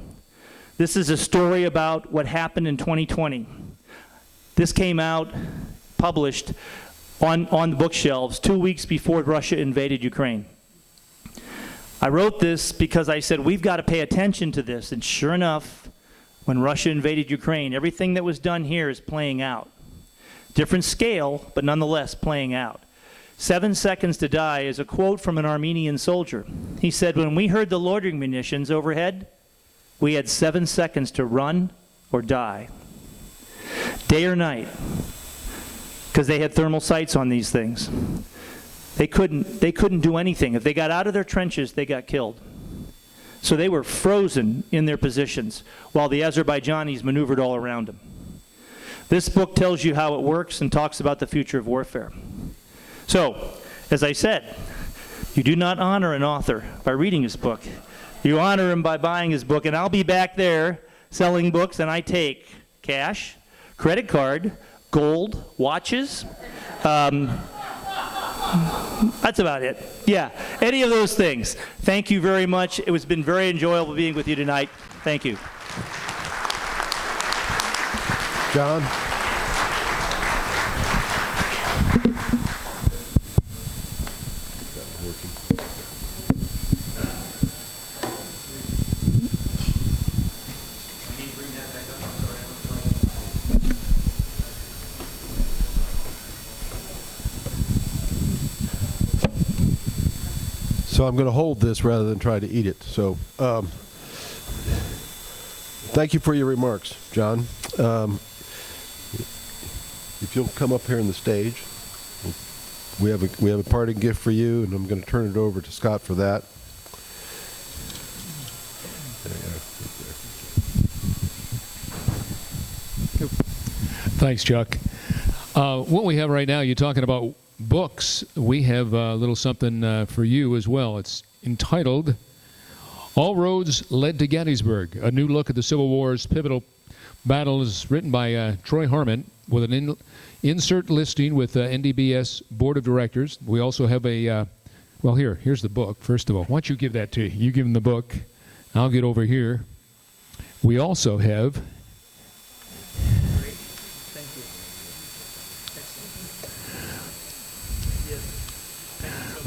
This is a story about what happened in 2020. This came out, published on the bookshelves 2 weeks before Russia invaded Ukraine. I wrote this because I said we've got to pay attention to this, and sure enough, when Russia invaded Ukraine, everything that was done here is playing out. Different scale, but nonetheless playing out. 7 seconds to die is a quote from an Armenian soldier. He said, when we heard the loitering munitions overhead, we had 7 seconds to run or die. Day or night, because they had thermal sights on these things. They couldn't do anything. If they got out of their trenches, they got killed. So they were frozen in their positions while the Azerbaijanis maneuvered all around them. This book tells you how it works and talks about the future of warfare. So, as I said, you do not honor an author by reading his book. You honor him by buying his book, and I'll be back there selling books, and I take cash, credit card, gold, watches. That's about it. Yeah, any of those things. Thank you very much. It has been very enjoyable being with you tonight. Thank you. John? So I'm going to hold this rather than try to eat it. So thank you for your remarks, John. If you'll come up here on the stage, we have a parting gift for you, and I'm going to turn it over to Scott for that. Thanks, Chuck. What we have right now, you're talking about books. We have a little something for you as well. It's entitled All Roads Led to Gettysburg, a new look at the Civil War's pivotal battles, written by Troy Harmon, with an insert listing with NDBS Board of Directors. We also have a, well, here's the book, first of all. Why don't you give that to you? You give him the book. I'll get over here. We also have...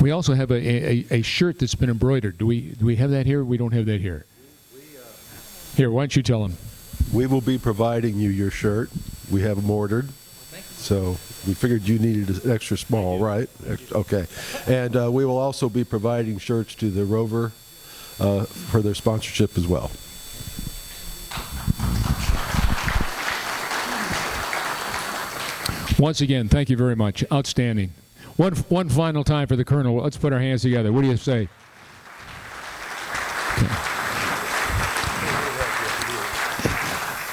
We also have a shirt that's been embroidered. Do we have that here? We don't have that here. Here, why don't you tell them? We will be providing you your shirt. We have them ordered. So we figured you needed an extra small, right? Okay. And we will also be providing shirts to the Rover for their sponsorship as well. Once again, thank you very much. Outstanding. One final time for the Colonel. Let's put our hands together. What do you say? Okay.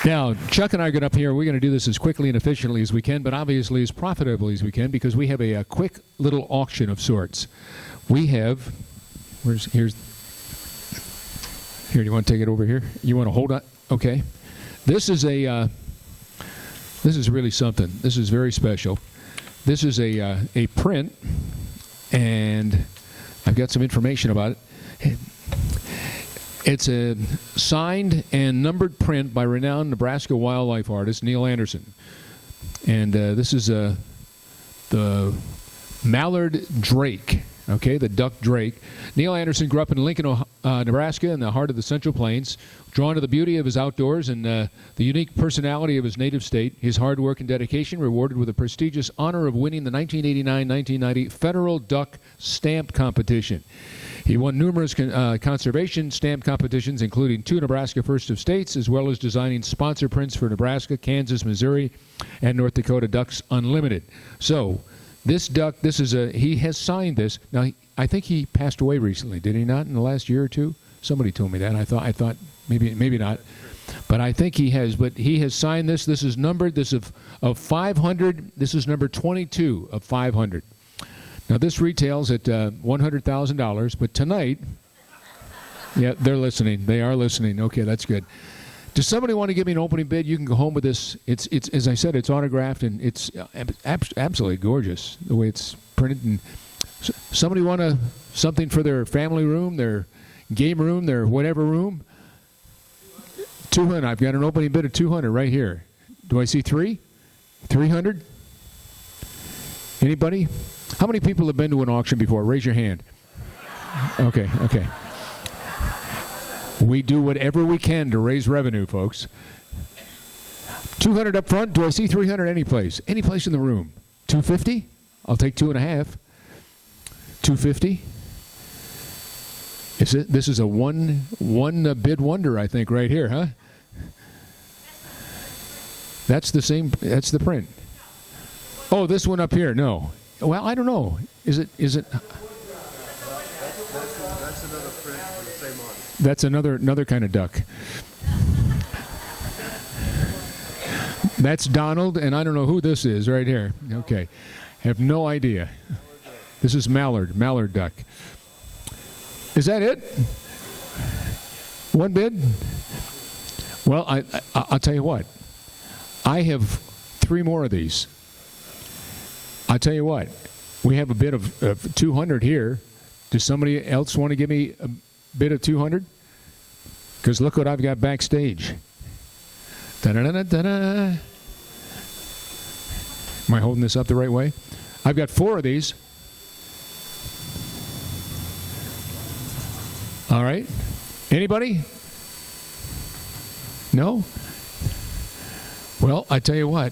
Now, Chuck and I get up here. We're going to do this as quickly and efficiently as we can, but obviously as profitably as we can, because we have a quick little auction of sorts. We have, here, do you want to take it over here? You want to hold on? Okay. This is really something. This is very special. This is a print, and I've got some information about it. It's a signed and numbered print by renowned Nebraska wildlife artist Neil Anderson. And this is the mallard drake, okay, the duck drake. Neil Anderson grew up in Lincoln, Nebraska, in the heart of the Central Plains. Drawn to the beauty of his outdoors and the unique personality of his native state, his hard work and dedication rewarded with the prestigious honor of winning the 1989-1990 Federal Duck Stamp Competition. He won numerous conservation stamp competitions, including 2 Nebraska First of States, as well as designing sponsor prints for Nebraska, Kansas, Missouri, and North Dakota Ducks Unlimited. So, this duck, he has signed this. Now, I think he passed away recently, did he not, in the last year or two? Somebody told me that. I thought maybe not. But I think he has. But he has signed this. This is numbered. This is of 500. This is number 22 of 500. Now, this retails at $100,000, but tonight, yeah, they're listening. They are listening. Okay, that's good. Does somebody want to give me an opening bid? You can go home with this. It's as I said, it's autographed, and it's absolutely gorgeous, the way it's printed. And somebody want something for their family room, their game room, their whatever room? 200. I've got an opening bid of 200 right here. Do I see 3? 300? Anybody? How many people have been to an auction before? Raise your hand. Okay. We do whatever we can to raise revenue, folks. 200 up front. Do I see 300 any place? Any place in the room? 250? I'll take 2.5. 250. This is a one bid wonder, I think, right here, huh? That's the same. That's the print. Oh, this one up here. No. Well, I don't know. Is it? That's another print for the same audience. That's another kind of duck. That's Donald, and I don't know who this is right here. Okay. Have no idea. This is mallard duck. Is that it? One bid? Well, I'll tell you what. I have 3 more of these. I'll tell you what. We have a bid of 200 here. Does somebody else want to give me a bid of 200? Because look what I've got backstage. Da-da-da-da-da. Am I holding this up the right way? I've got 4 of these. All right. Anybody? No? Well, I tell you what.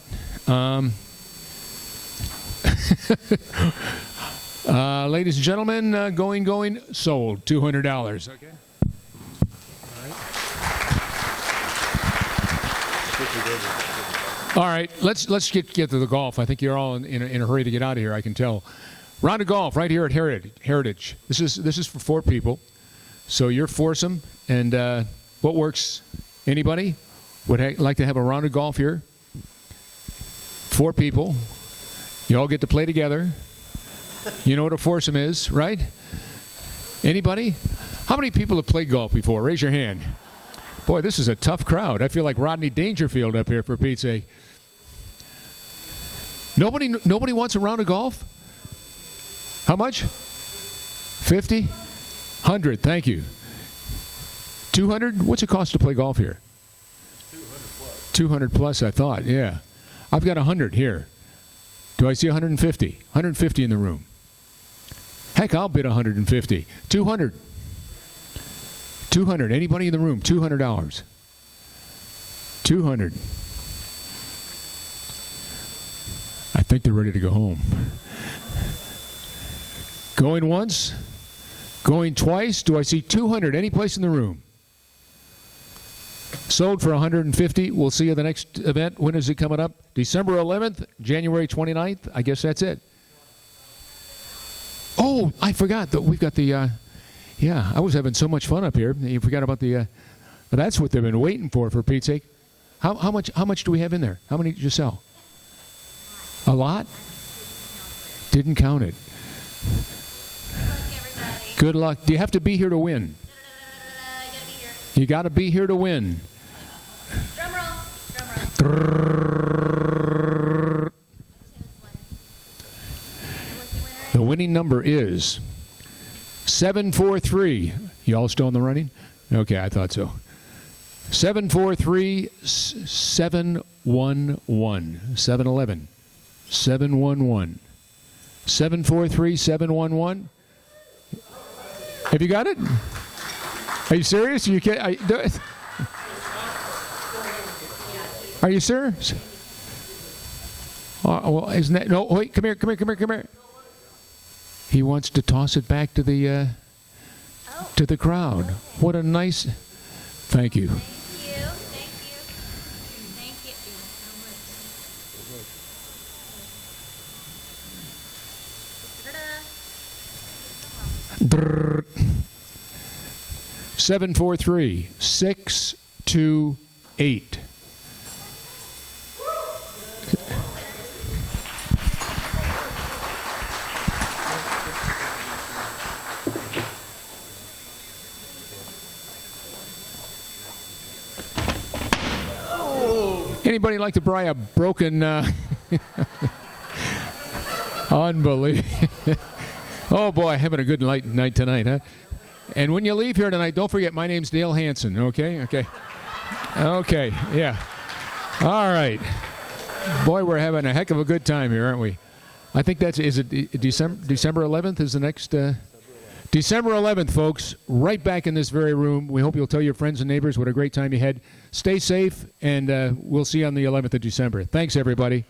Ladies and gentlemen, going, sold. $200. Okay. All right, let's get to the golf. I think you're all in a hurry to get out of here. I can tell. Round of golf right here at Heritage. This is for 4 people, so you're foursome. And what works? Anybody would like to have a round of golf here? 4 people. You all get to play together. You know what a foursome is, right? Anybody? How many people have played golf before? Raise your hand. Boy, this is a tough crowd. I feel like Rodney Dangerfield up here, for Pete's sake. Nobody wants a round of golf? How much? 50? 100, thank you. 200? What's it cost to play golf here? 200 plus, I thought, yeah. I've got 100 here. Do I see 150? 150 in the room. Heck, I'll bid 150. 200. 200. Anybody in the room? $200. 200. I think they're ready to go home. Going once? Going twice? Do I see 200? Any place in the room? Sold for 150. We'll see you at the next event. When is it coming up? December 11th, January 29th. I guess that's it. Oh, I forgot that we've got the, yeah, I was having so much fun up here. You forgot about the, that's what they've been waiting for Pete's sake. How much do we have in there? How many did you sell? A lot? Didn't count it. Good luck. Do you have to be here to win? You got to be here to win. Drum roll. Drum roll. The winning number is 743. You all still in the running? Okay, I thought so. 743 711 711 711 743 711. Have you got it? Are you serious? You can't. Are you serious? Well, isn't that no? Wait, come here. He wants to toss it back to the crowd. What a nice. Thank you. Thank you. 743 628. Anybody like to buy a broken? Unbelievable. Oh boy, having a good night tonight, huh? And when you leave here tonight, don't forget my name's Dale Hansen. Okay, yeah. All right. Boy, we're having a heck of a good time here, aren't we? I think is it December 11th is the next. December 11th, folks, right back in this very room. We hope you'll tell your friends and neighbors what a great time you had. Stay safe, and we'll see you on the 11th of December. Thanks, everybody.